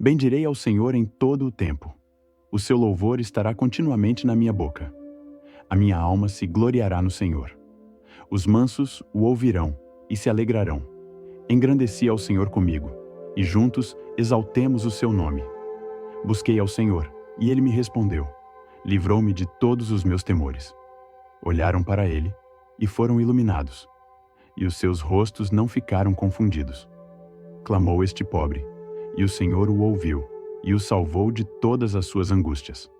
Bendirei ao Senhor em todo o tempo. O seu louvor estará continuamente na minha boca. A minha alma se gloriará no Senhor. Os mansos o ouvirão e se alegrarão. Engrandeci ao Senhor comigo, e juntos exaltemos o seu nome. Busquei ao Senhor, e ele me respondeu. Livrou-me de todos os meus temores. Olharam para ele, e foram iluminados, e os seus rostos não ficaram confundidos. Clamou este pobre, e o Senhor o ouviu, e o salvou de todas as suas angústias.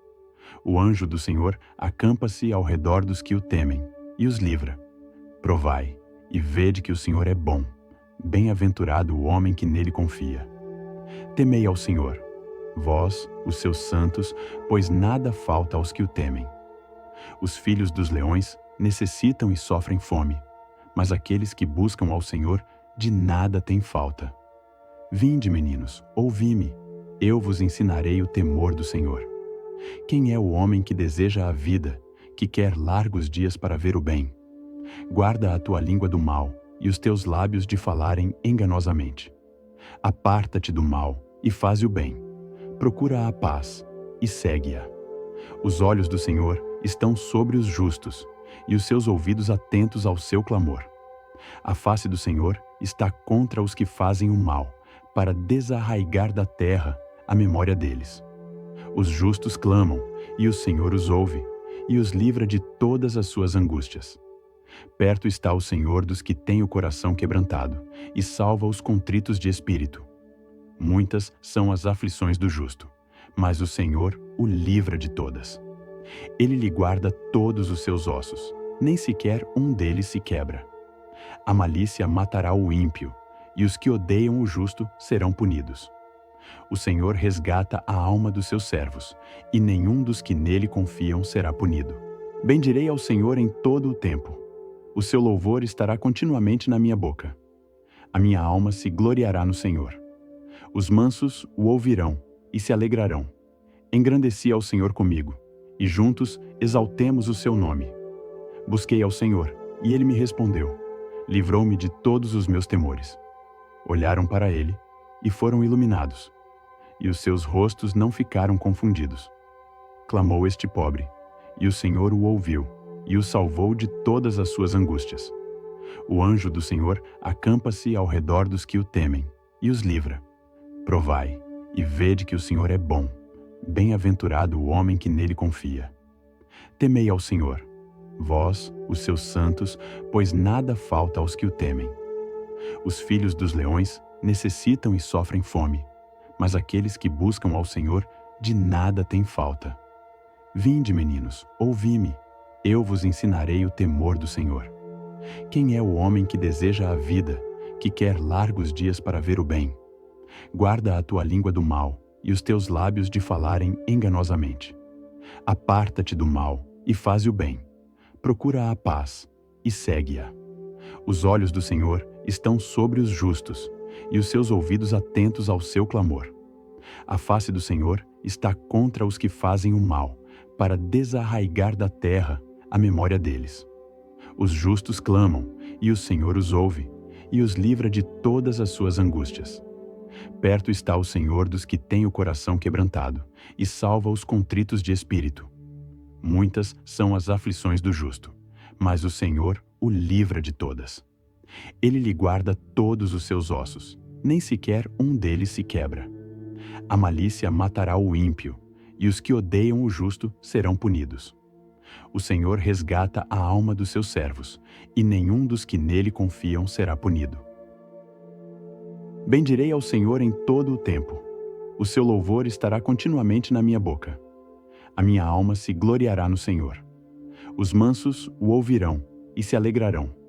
O anjo do Senhor acampa-se ao redor dos que o temem, e os livra. Provai, e vede que o Senhor é bom. Bem-aventurado o homem que nele confia. Temei ao Senhor, vós, os seus santos, pois nada falta aos que o temem. Os filhos dos leões necessitam e sofrem fome, mas aqueles que buscam ao Senhor de nada têm falta. Vinde, meninos, ouvi-me, eu vos ensinarei o temor do Senhor. Quem é o homem que deseja a vida, que quer largos dias para ver o bem? Guarda a tua língua do mal e os teus lábios de falarem enganosamente. Aparta-te do mal e faze o bem. Procura a paz e segue-a. Os olhos do Senhor estão sobre os justos e os seus ouvidos atentos ao seu clamor. A face do Senhor está contra os que fazem o mal, para desarraigar da terra a memória deles. Os justos clamam, e o Senhor os ouve, e os livra de todas as suas angústias. Perto está o Senhor dos que têm o coração quebrantado, e salva os contritos de espírito. Muitas são as aflições do justo, mas o Senhor o livra de todas. Ele lhe guarda todos os seus ossos, nem sequer um deles se quebra. A malícia matará o ímpio, e os que odeiam o justo serão punidos. O Senhor resgata a alma dos seus servos, e nenhum dos que nele confiam será punido. Bendirei ao Senhor em todo o tempo. O seu louvor estará continuamente na minha boca. A minha alma se gloriará no Senhor. Os mansos o ouvirão e se alegrarão. Engrandeci ao Senhor comigo, e juntos exaltemos o seu nome. Busquei ao Senhor, e ele me respondeu. Livrou-me de todos os meus temores. Olharam para ele, e foram iluminados, e os seus rostos não ficaram confundidos. Clamou este pobre, e o Senhor o ouviu, e o salvou de todas as suas angústias. O anjo do Senhor acampa-se ao redor dos que o temem, e os livra. Provai, e vede que o Senhor é bom. Bem-aventurado o homem que nele confia. Temei ao Senhor, vós, os seus santos, pois nada falta aos que o temem. Os filhos dos leões necessitam e sofrem fome, mas aqueles que buscam ao Senhor de nada têm falta. Vinde, meninos, ouvi-me, eu vos ensinarei o temor do Senhor. Quem é o homem que deseja a vida, que quer largos dias para ver o bem? Guarda a tua língua do mal e os teus lábios de falarem enganosamente. Aparta-te do mal e faze o bem. Procura a paz e segue-a. Os olhos do Senhor estão sobre os justos, e os seus ouvidos atentos ao seu clamor. A face do Senhor está contra os que fazem o mal, para desarraigar da terra a memória deles. Os justos clamam, e o Senhor os ouve, e os livra de todas as suas angústias. Perto está o Senhor dos que têm o coração quebrantado, e salva os contritos de espírito. Muitas são as aflições do justo, mas o Senhor o livra de todas. Ele lhe guarda todos os seus ossos, nem sequer um deles se quebra. A malícia matará o ímpio, e os que odeiam o justo serão punidos. O Senhor resgata a alma dos seus servos, e nenhum dos que nele confiam será punido. Bendirei ao Senhor em todo o tempo. O seu louvor estará continuamente na minha boca. A minha alma se gloriará no Senhor. Os mansos o ouvirão e se alegrarão.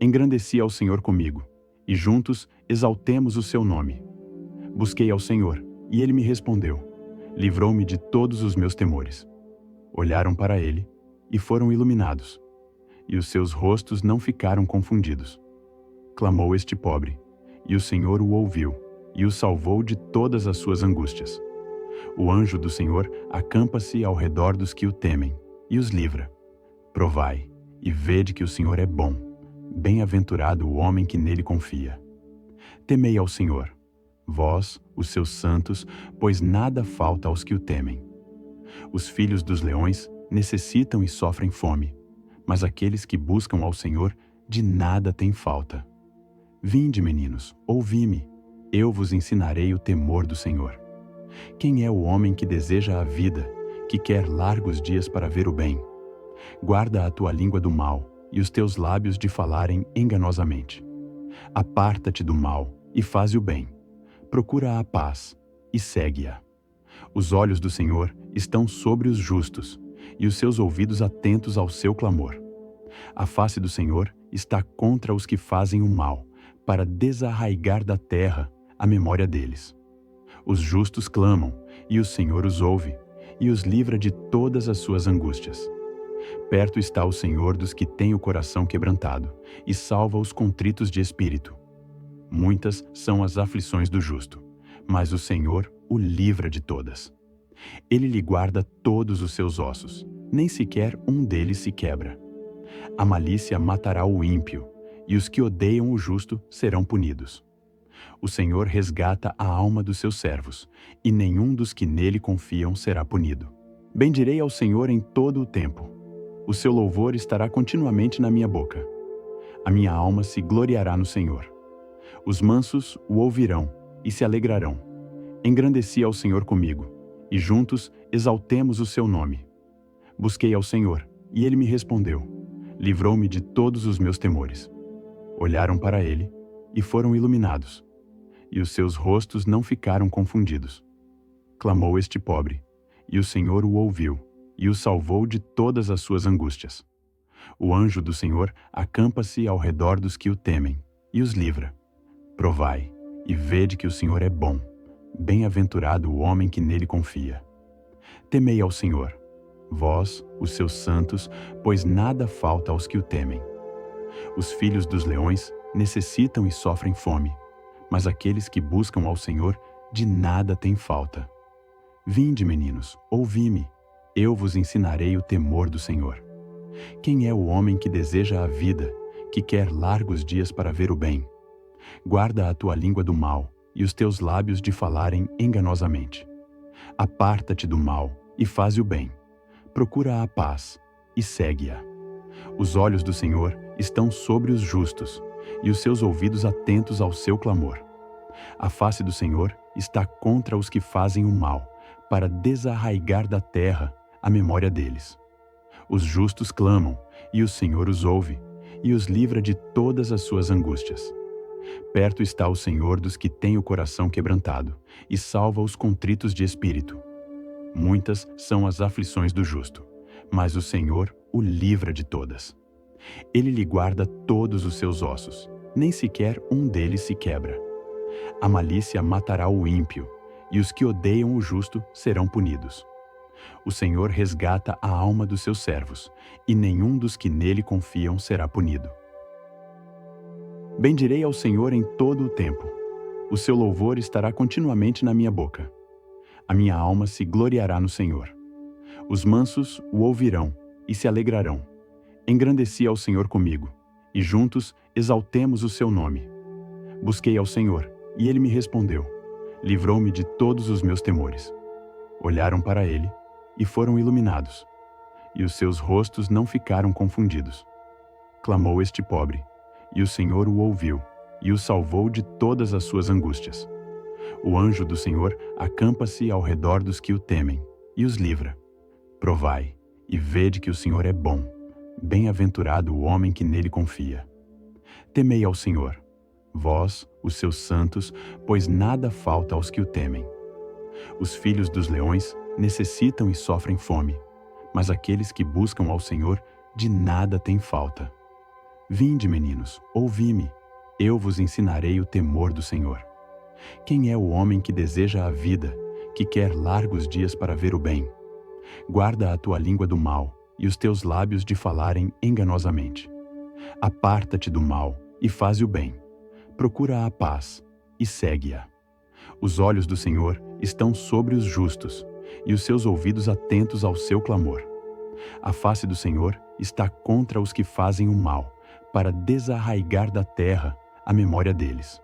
Engrandeci ao Senhor comigo, e juntos exaltemos o seu nome. Busquei ao Senhor, e ele me respondeu. Livrou-me de todos os meus temores. Olharam para ele, e foram iluminados, e os seus rostos não ficaram confundidos. Clamou este pobre, e o Senhor o ouviu, e o salvou de todas as suas angústias. O anjo do Senhor acampa-se ao redor dos que o temem, e os livra. Provai, e vede que o Senhor é bom. Bem-aventurado o homem que nele confia. Temei ao Senhor, vós, os seus santos, pois nada falta aos que o temem. Os filhos dos leões necessitam e sofrem fome, mas aqueles que buscam ao Senhor de nada têm falta. Vinde, meninos, ouvi-me, eu vos ensinarei o temor do Senhor. Quem é o homem que deseja a vida, que quer largos dias para ver o bem? Guarda a tua língua do mal e os teus lábios de falarem enganosamente. Aparta-te do mal e faze o bem. Procura a paz e segue-a. Os olhos do Senhor estão sobre os justos e os seus ouvidos atentos ao seu clamor. A face do Senhor está contra os que fazem o mal, para desarraigar da terra a memória deles. Os justos clamam, e o Senhor os ouve, e os livra de todas as suas angústias. Perto está o Senhor dos que têm o coração quebrantado, e salva os contritos de espírito. Muitas são as aflições do justo, mas o Senhor o livra de todas. Ele lhe guarda todos os seus ossos, nem sequer um deles se quebra. A malícia matará o ímpio, e os que odeiam o justo serão punidos. O Senhor resgata a alma dos seus servos, e nenhum dos que nele confiam será punido. Bendirei ao Senhor em todo o tempo. O seu louvor estará continuamente na minha boca. A minha alma se gloriará no Senhor. Os mansos o ouvirão e se alegrarão. Engrandeci ao Senhor comigo, e juntos exaltemos o seu nome. Busquei ao Senhor, e ele me respondeu. Livrou-me de todos os meus temores. Olharam para ele e foram iluminados, e os seus rostos não ficaram confundidos. Clamou este pobre, e o Senhor o ouviu, e o salvou de todas as suas angústias. O anjo do Senhor acampa-se ao redor dos que o temem, e os livra. Provai, e vede que o Senhor é bom. Bem-aventurado o homem que nele confia. Temei ao Senhor, vós, os seus santos, pois nada falta aos que o temem. Os filhos dos leões necessitam e sofrem fome, mas aqueles que buscam ao Senhor de nada têm falta. Vinde, meninos, ouvi-me, eu vos ensinarei o temor do Senhor. Quem é o homem que deseja a vida, que quer largos dias para ver o bem? Guarda a tua língua do mal e os teus lábios de falarem enganosamente. Aparta-te do mal e faze o bem. Procura a paz e segue-a. Os olhos do Senhor estão sobre os justos, e os seus ouvidos atentos ao seu clamor. A face do Senhor está contra os que fazem o mal, para desarraigar da terra a memória deles. Os justos clamam, e o Senhor os ouve, e os livra de todas as suas angústias. Perto está o Senhor dos que têm o coração quebrantado, e salva os contritos de espírito. Muitas são as aflições do justo, mas o Senhor o livra de todas. Ele lhe guarda todos os seus ossos, nem sequer um deles se quebra. A malícia matará o ímpio, e os que odeiam o justo serão punidos. O Senhor resgata a alma dos seus servos, e nenhum dos que nele confiam será punido. Bendirei ao Senhor em todo o tempo. O seu louvor estará continuamente na minha boca. A minha alma se gloriará no Senhor. Os mansos o ouvirão e se alegrarão. Engrandeci ao Senhor comigo, e juntos exaltemos o seu nome. Busquei ao Senhor, e ele me respondeu. Livrou-me de todos os meus temores. Olharam para ele e foram iluminados, e os seus rostos não ficaram confundidos. Clamou este pobre, e o Senhor o ouviu, e o salvou de todas as suas angústias. O anjo do Senhor acampa-se ao redor dos que o temem, e os livra. Provai, e vede que o Senhor é bom. Bem-aventurado o homem que nele confia. Temei ao Senhor, vós, os seus santos, pois nada falta aos que o temem. Os filhos dos leões necessitam e sofrem fome, mas aqueles que buscam ao Senhor de nada têm falta. Vinde, meninos, ouvi-me, eu vos ensinarei o temor do Senhor. Quem é o homem que deseja a vida, que quer largos dias para ver o bem? Guarda a tua língua do mal e os teus lábios de falarem enganosamente. Aparta-te do mal e faze o bem. Procura a paz e segue-a. Os olhos do Senhor estão sobre os justos, e os seus ouvidos atentos ao seu clamor. A face do Senhor está contra os que fazem o mal, para desarraigar da terra a memória deles.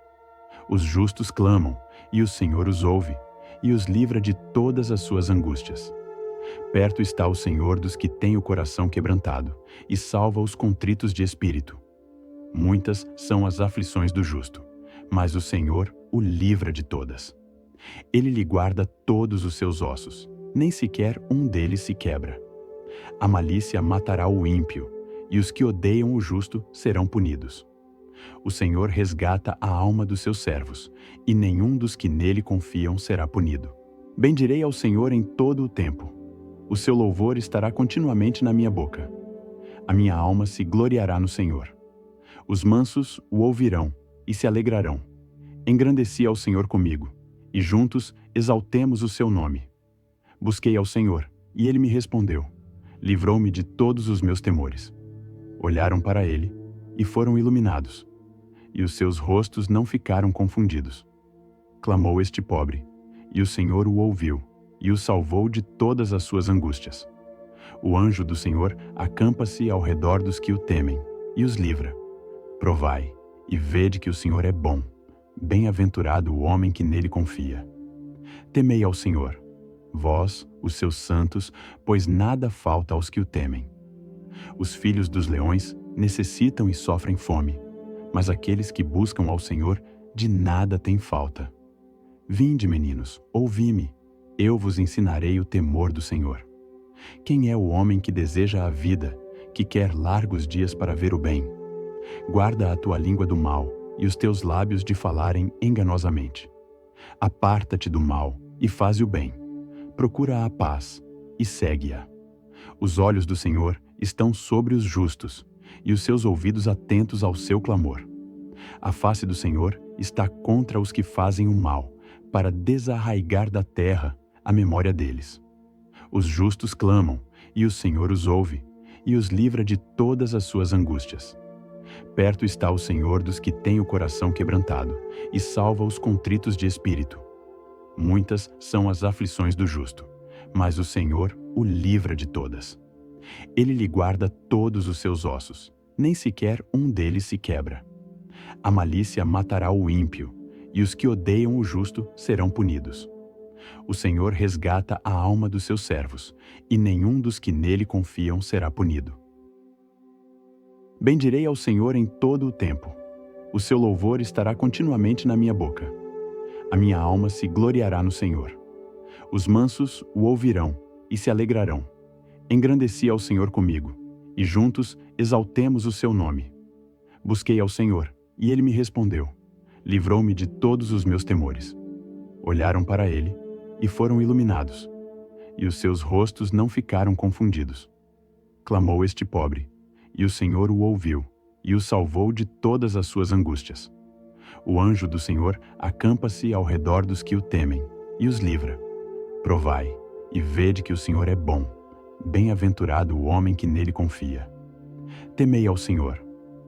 Os justos clamam, e o Senhor os ouve, e os livra de todas as suas angústias. Perto está o Senhor dos que têm o coração quebrantado, e salva os contritos de espírito. Muitas são as aflições do justo, mas o Senhor o livra de todas. Ele lhe guarda todos os seus ossos, nem sequer um deles se quebra. A malícia matará o ímpio, e os que odeiam o justo serão punidos. O Senhor resgata a alma dos seus servos, e nenhum dos que nele confiam será punido. Bendirei ao Senhor em todo o tempo. O seu louvor estará continuamente na minha boca. A minha alma se gloriará no Senhor. Os mansos o ouvirão e se alegrarão. Engrandeci ao Senhor comigo, e juntos exaltemos o seu nome. Busquei ao Senhor, e ele me respondeu. Livrou-me de todos os meus temores. Olharam para ele, e foram iluminados, e os seus rostos não ficaram confundidos. Clamou este pobre, e o Senhor o ouviu, e o salvou de todas as suas angústias. O anjo do Senhor acampa-se ao redor dos que o temem, e os livra. Provai, e vede que o Senhor é bom. Bem-aventurado o homem que nele confia. Temei ao Senhor, vós, os seus santos, pois nada falta aos que o temem. Os filhos dos leões necessitam e sofrem fome, mas aqueles que buscam ao Senhor de nada têm falta. Vinde, meninos, ouvi-me, eu vos ensinarei o temor do Senhor. Quem é o homem que deseja a vida, que quer largos dias para ver o bem? Guarda a tua língua do mal e os teus lábios de falarem enganosamente. Aparta-te do mal e faze o bem. Procura a paz e segue-a. Os olhos do Senhor estão sobre os justos, e os seus ouvidos atentos ao seu clamor. A face do Senhor está contra os que fazem o mal, para desarraigar da terra a memória deles. Os justos clamam, e o Senhor os ouve, e os livra de todas as suas angústias. Perto está o Senhor dos que têm o coração quebrantado, e salva os contritos de espírito. Muitas são as aflições do justo, mas o Senhor o livra de todas. Ele lhe guarda todos os seus ossos, nem sequer um deles se quebra. A malícia matará o ímpio, e os que odeiam o justo serão punidos. O Senhor resgata a alma dos seus servos, e nenhum dos que nele confiam será punido. Bendirei ao Senhor em todo o tempo. O seu louvor estará continuamente na minha boca. A minha alma se gloriará no Senhor. Os mansos o ouvirão e se alegrarão. Engrandeci ao Senhor comigo, e juntos exaltemos o seu nome. Busquei ao Senhor, e ele me respondeu. Livrou-me de todos os meus temores. Olharam para ele, e foram iluminados, e os seus rostos não ficaram confundidos. Clamou este pobre, e o Senhor o ouviu, e o salvou de todas as suas angústias. O anjo do Senhor acampa-se ao redor dos que o temem, e os livra. Provai, e vede que o Senhor é bom. Bem-aventurado o homem que nele confia. Temei ao Senhor,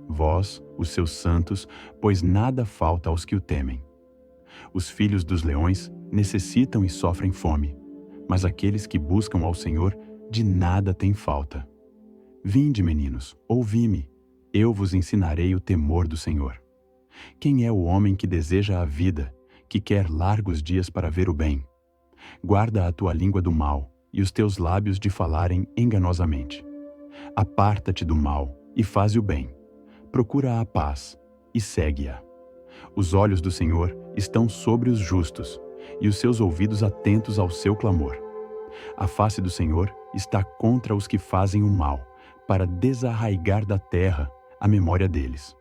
vós, os seus santos, pois nada falta aos que o temem. Os filhos dos leões necessitam e sofrem fome, mas aqueles que buscam ao Senhor de nada têm falta. Vinde, meninos, ouvi-me, eu vos ensinarei o temor do Senhor. Quem é o homem que deseja a vida, que quer largos dias para ver o bem? Guarda a tua língua do mal, e os teus lábios de falarem enganosamente. Aparta-te do mal e faze o bem. Procura a paz e segue-a. Os olhos do Senhor estão sobre os justos, e os seus ouvidos atentos ao seu clamor. A face do Senhor está contra os que fazem o mal, para desarraigar da terra a memória deles.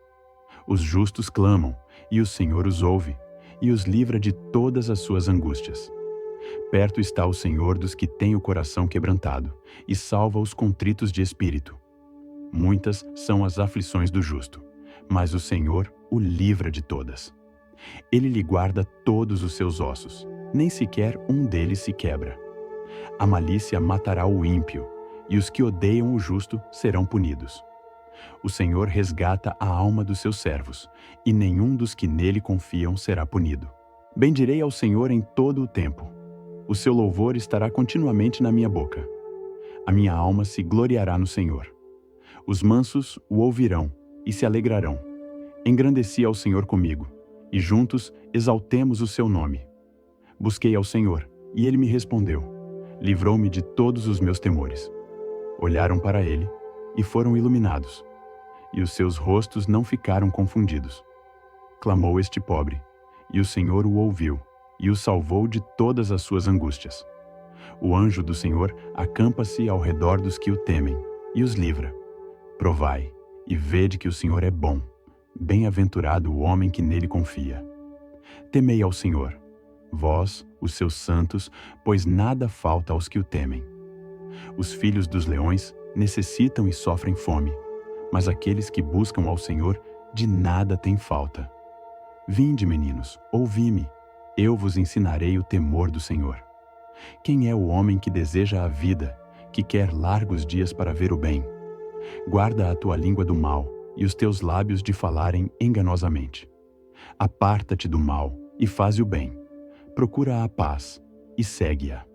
Os justos clamam, e o Senhor os ouve, e os livra de todas as suas angústias. Perto está o Senhor dos que têm o coração quebrantado, e salva os contritos de espírito. Muitas são as aflições do justo, mas o Senhor o livra de todas. Ele lhe guarda todos os seus ossos, nem sequer um deles se quebra. A malícia matará o ímpio, e os que odeiam o justo serão punidos. O Senhor resgata a alma dos seus servos, e nenhum dos que nele confiam será punido. Bendirei ao Senhor em todo o tempo. O seu louvor estará continuamente na minha boca. A minha alma se gloriará no Senhor. Os mansos o ouvirão e se alegrarão. Engrandeci ao Senhor comigo, e juntos exaltemos o seu nome. Busquei ao Senhor, e ele me respondeu. Livrou-me de todos os meus temores. Olharam para ele e foram iluminados, e os seus rostos não ficaram confundidos. Clamou este pobre, e o Senhor o ouviu, e o salvou de todas as suas angústias. O anjo do Senhor acampa-se ao redor dos que o temem, e os livra. Provai, e vede que o Senhor é bom. Bem-aventurado o homem que nele confia. Temei ao Senhor, vós, os seus santos, pois nada falta aos que o temem. Os filhos dos leões necessitam e sofrem fome, mas aqueles que buscam ao Senhor de nada têm falta. Vinde, meninos, ouvi-me, eu vos ensinarei o temor do Senhor. Quem é o homem que deseja a vida, que quer largos dias para ver o bem? Guarda a tua língua do mal e os teus lábios de falarem enganosamente. Aparta-te do mal e faze o bem. Procura a paz e segue-a.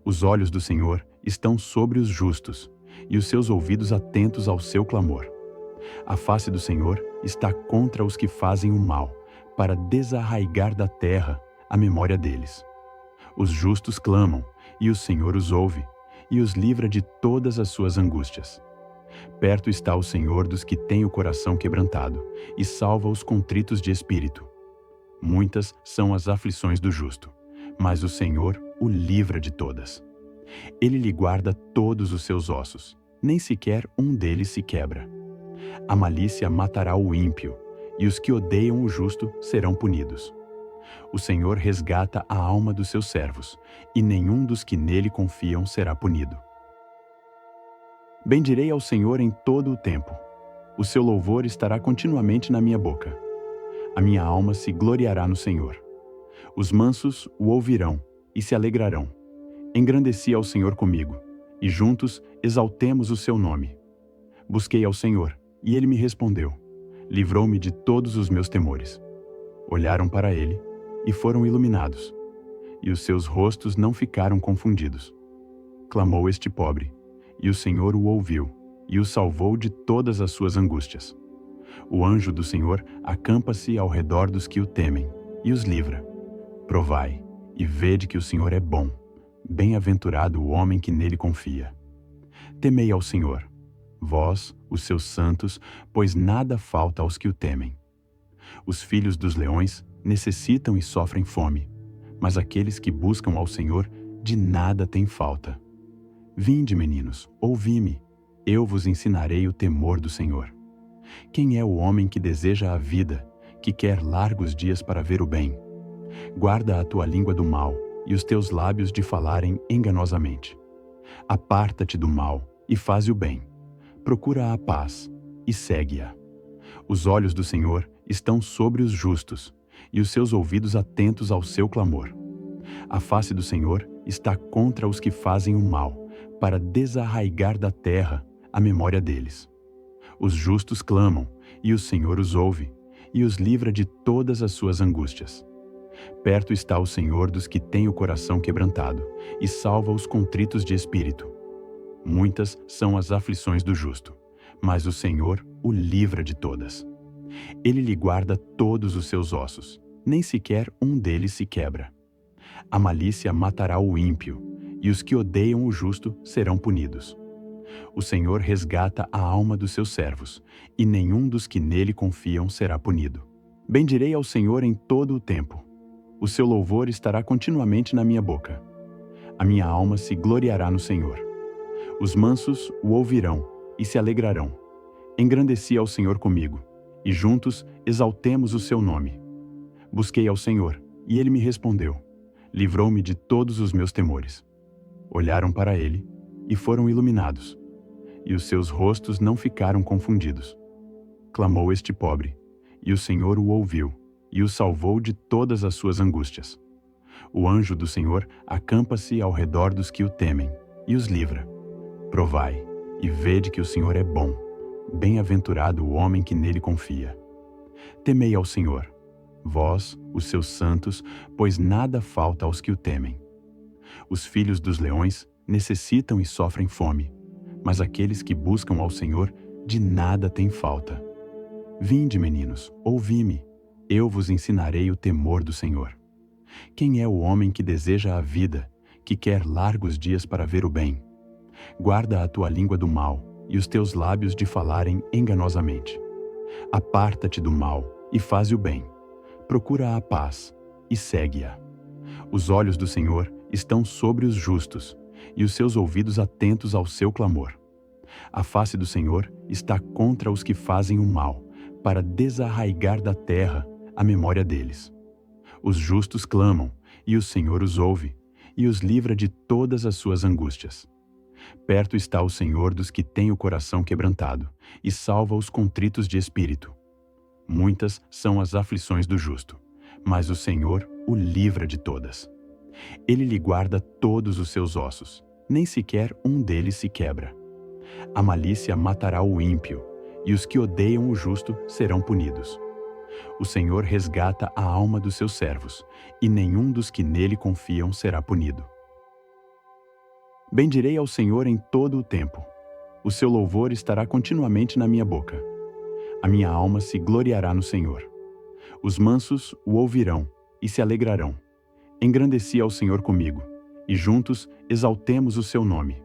Os olhos do Senhor estão sobre os justos e os seus ouvidos atentos ao seu clamor. A face do Senhor está contra os que fazem o mal, para desarraigar da terra a memória deles. Os justos clamam, e o Senhor os ouve, e os livra de todas as suas angústias. Perto está o Senhor dos que têm o coração quebrantado, e salva os contritos de espírito. Muitas são as aflições do justo, mas o Senhor o livra de todas. Ele lhe guarda todos os seus ossos, nem sequer um deles se quebra. A malícia matará o ímpio, e os que odeiam o justo serão punidos. O Senhor resgata a alma dos seus servos, e nenhum dos que nele confiam será punido. Bendirei ao Senhor em todo o tempo. O seu louvor estará continuamente na minha boca. A minha alma se gloriará no Senhor. Os mansos o ouvirão e se alegrarão. Engrandeci ao Senhor comigo, e juntos exaltemos o seu nome. Busquei ao Senhor, e ele me respondeu. Livrou-me de todos os meus temores. Olharam para ele e foram iluminados, e os seus rostos não ficaram confundidos. Clamou este pobre, e o Senhor o ouviu, e o salvou de todas as suas angústias. O anjo do Senhor acampa-se ao redor dos que o temem, e os livra. Provai, e vede que o Senhor é bom. Bem-aventurado o homem que nele confia. Temei ao Senhor, vós, os seus santos, pois nada falta aos que o temem. Os filhos dos leões necessitam e sofrem fome, mas aqueles que buscam ao Senhor de nada têm falta. Vinde, meninos, ouvi-me, eu vos ensinarei o temor do Senhor. Quem é o homem que deseja a vida, que quer largos dias para ver o bem? Guarda a tua língua do mal e os teus lábios de falarem enganosamente. Aparta-te do mal e faze o bem. Procura a paz e segue-a. Os olhos do Senhor estão sobre os justos, e os seus ouvidos atentos ao seu clamor. A face do Senhor está contra os que fazem o mal, para desarraigar da terra a memória deles. Os justos clamam, e o Senhor os ouve, e os livra de todas as suas angústias. Perto está o Senhor dos que têm o coração quebrantado, e salva os contritos de espírito. Muitas são as aflições do justo, mas o Senhor o livra de todas. Ele lhe guarda todos os seus ossos, nem sequer um deles se quebra. A malícia matará o ímpio, e os que odeiam o justo serão punidos. O Senhor resgata a alma dos seus servos, e nenhum dos que nele confiam será punido. Bendirei ao Senhor em todo o tempo. O seu louvor estará continuamente na minha boca. A minha alma se gloriará no Senhor. Os mansos o ouvirão e se alegrarão. Engrandeci ao Senhor comigo, e juntos exaltemos o seu nome. Busquei ao Senhor, e ele me respondeu. Livrou-me de todos os meus temores. Olharam para ele e foram iluminados, e os seus rostos não ficaram confundidos. Clamou este pobre, e o Senhor o ouviu, e o salvou de todas as suas angústias. O anjo do Senhor acampa-se ao redor dos que o temem, e os livra. Provai, e vede que o Senhor é bom. Bem-aventurado o homem que nele confia. Temei ao Senhor, vós, os seus santos, pois nada falta aos que o temem. Os filhos dos leões necessitam e sofrem fome, mas aqueles que buscam ao Senhor de nada têm falta. Vinde, meninos, ouvi-me, eu vos ensinarei o temor do Senhor. Quem é o homem que deseja a vida, que quer largos dias para ver o bem? Guarda a tua língua do mal e os teus lábios de falarem enganosamente. Aparta-te do mal e faze o bem. Procura a paz e segue-a. Os olhos do Senhor estão sobre os justos e os seus ouvidos atentos ao seu clamor. A face do Senhor está contra os que fazem o mal, para desarraigar da terra a memória deles. Os justos clamam, e o Senhor os ouve, e os livra de todas as suas angústias. Perto está o Senhor dos que têm o coração quebrantado, e salva os contritos de espírito. Muitas são as aflições do justo, mas o Senhor o livra de todas. Ele lhe guarda todos os seus ossos, nem sequer um deles se quebra. A malícia matará o ímpio, e os que odeiam o justo serão punidos. O Senhor resgata a alma dos seus servos, e nenhum dos que nele confiam será punido. Bendirei ao Senhor em todo o tempo. O seu louvor estará continuamente na minha boca. A minha alma se gloriará no Senhor. Os mansos o ouvirão e se alegrarão. Engrandeci ao Senhor comigo, e juntos exaltemos o seu nome.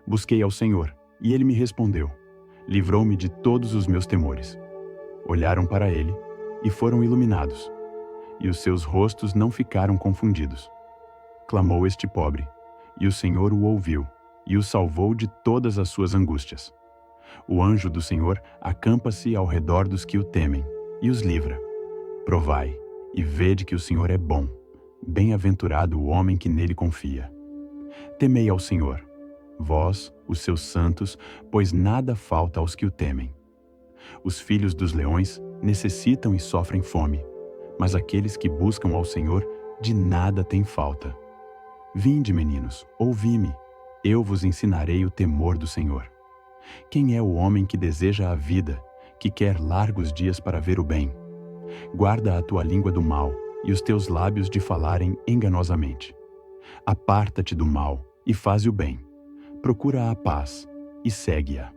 Busquei ao Senhor, e ele me respondeu. Livrou-me de todos os meus temores. Olharam para ele e foram iluminados, e os seus rostos não ficaram confundidos. Clamou este pobre, e o Senhor o ouviu, e o salvou de todas as suas angústias. O anjo do Senhor acampa-se ao redor dos que o temem, e os livra. Provai, e vede que o Senhor é bom. Bem-aventurado o homem que nele confia. Temei ao Senhor, vós, os seus santos, pois nada falta aos que o temem. Os filhos dos leões necessitam e sofrem fome, mas aqueles que buscam ao Senhor de nada têm falta. Vinde, meninos, ouvi-me, eu vos ensinarei o temor do Senhor. Quem é o homem que deseja a vida, que quer largos dias para ver o bem? Guarda a tua língua do mal e os teus lábios de falarem enganosamente. Aparta-te do mal e faze o bem. Procura a paz e segue-a.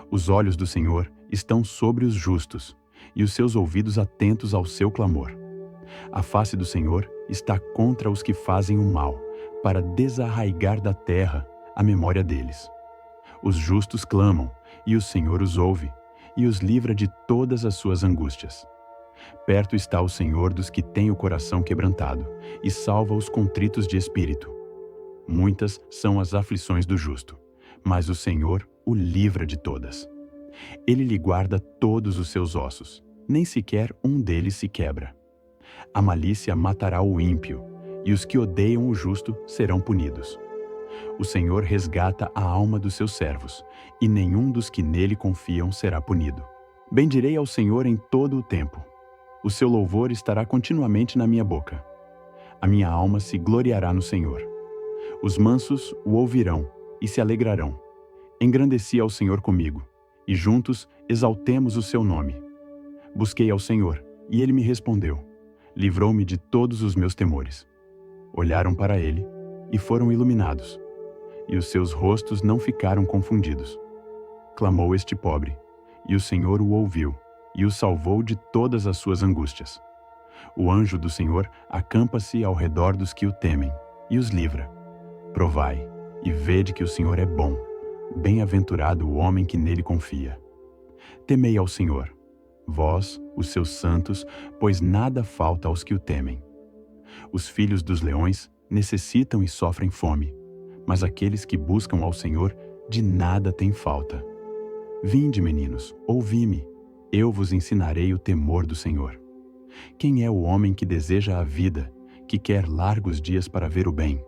Os olhos do Senhor estão sobre os justos, e os seus ouvidos atentos ao seu clamor. A face do Senhor está contra os que fazem o mal, para desarraigar da terra a memória deles. Os justos clamam, e o Senhor os ouve, e os livra de todas as suas angústias. Perto está o Senhor dos que têm o coração quebrantado, e salva os contritos de espírito. Muitas são as aflições do justo, mas o Senhor o livra de todas. Ele lhe guarda todos os seus ossos, nem sequer um deles se quebra. A malícia matará o ímpio, e os que odeiam o justo serão punidos. O Senhor resgata a alma dos seus servos, e nenhum dos que nele confiam será punido. Bendirei ao Senhor em todo o tempo. O seu louvor estará continuamente na minha boca. A minha alma se gloriará no Senhor. Os mansos o ouvirão e se alegrarão. Engrandeci ao Senhor comigo, e juntos exaltemos o seu nome. Busquei ao Senhor, e ele me respondeu. Livrou-me de todos os meus temores. Olharam para ele, e foram iluminados, e os seus rostos não ficaram confundidos. Clamou este pobre, e o Senhor o ouviu, e o salvou de todas as suas angústias. O anjo do Senhor acampa-se ao redor dos que o temem, e os livra. Provai, e vede que o Senhor é bom. Bem-aventurado o homem que nele confia. Temei ao Senhor, vós, os seus santos, pois nada falta aos que o temem. Os filhos dos leões necessitam e sofrem fome, mas aqueles que buscam ao Senhor de nada têm falta. Vinde, meninos, ouvi-me, eu vos ensinarei o temor do Senhor. Quem é o homem que deseja a vida, que quer largos dias para ver o bem?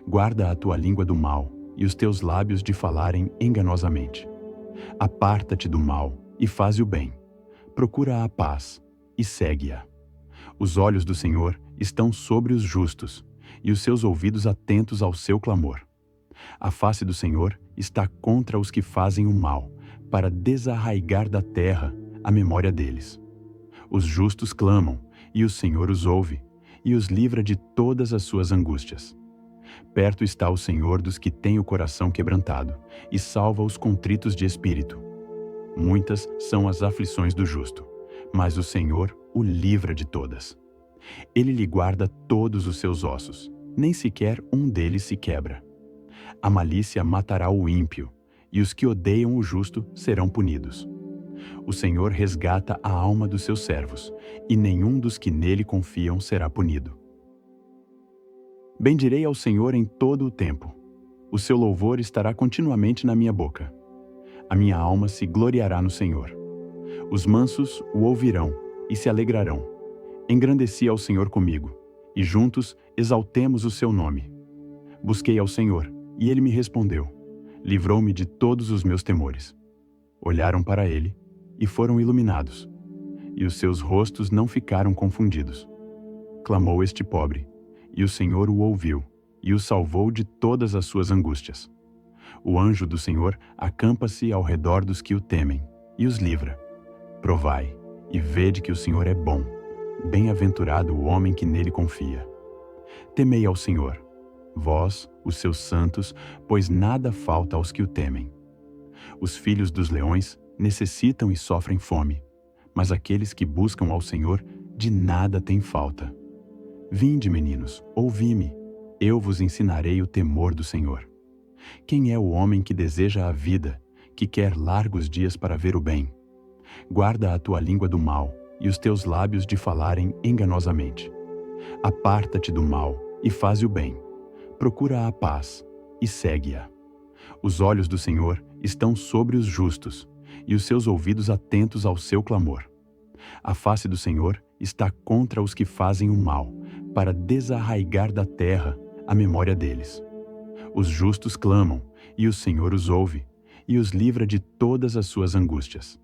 Guarda a tua língua do mal e os teus lábios de falarem enganosamente. Aparta-te do mal e faze o bem. Procura a paz e segue-a. Os olhos do Senhor estão sobre os justos, e os seus ouvidos atentos ao seu clamor. A face do Senhor está contra os que fazem o mal, para desarraigar da terra a memória deles. Os justos clamam, e o Senhor os ouve, e os livra de todas as suas angústias. Perto está o Senhor dos que têm o coração quebrantado, e salva os contritos de espírito. Muitas são as aflições do justo, mas o Senhor o livra de todas. Ele lhe guarda todos os seus ossos, nem sequer um deles se quebra. A malícia matará o ímpio, e os que odeiam o justo serão punidos. O Senhor resgata a alma dos seus servos, e nenhum dos que nele confiam será punido. Bendirei ao Senhor em todo o tempo. O seu louvor estará continuamente na minha boca. A minha alma se gloriará no Senhor. Os mansos o ouvirão e se alegrarão. Engrandeci ao Senhor comigo, e juntos exaltemos o seu nome. Busquei ao Senhor, e ele me respondeu. Livrou-me de todos os meus temores. Olharam para ele, e foram iluminados, e os seus rostos não ficaram confundidos. Clamou este pobre, e o Senhor o ouviu, e o salvou de todas as suas angústias. O anjo do Senhor acampa-se ao redor dos que o temem, e os livra. Provai, e vede que o Senhor é bom. Bem-aventurado o homem que nele confia. Temei ao Senhor, vós, os seus santos, pois nada falta aos que o temem. Os filhos dos leões necessitam e sofrem fome, mas aqueles que buscam ao Senhor de nada têm falta. Vinde, meninos, ouvi-me, eu vos ensinarei o temor do Senhor. Quem é o homem que deseja a vida, que quer largos dias para ver o bem? Guarda a tua língua do mal e os teus lábios de falarem enganosamente. Aparta-te do mal e faze o bem. Procura a paz e segue-a. Os olhos do Senhor estão sobre os justos e os seus ouvidos atentos ao seu clamor. A face do Senhor está contra os que fazem o mal, para desarraigar da terra a memória deles. Os justos clamam, e o Senhor os ouve, e os livra de todas as suas angústias.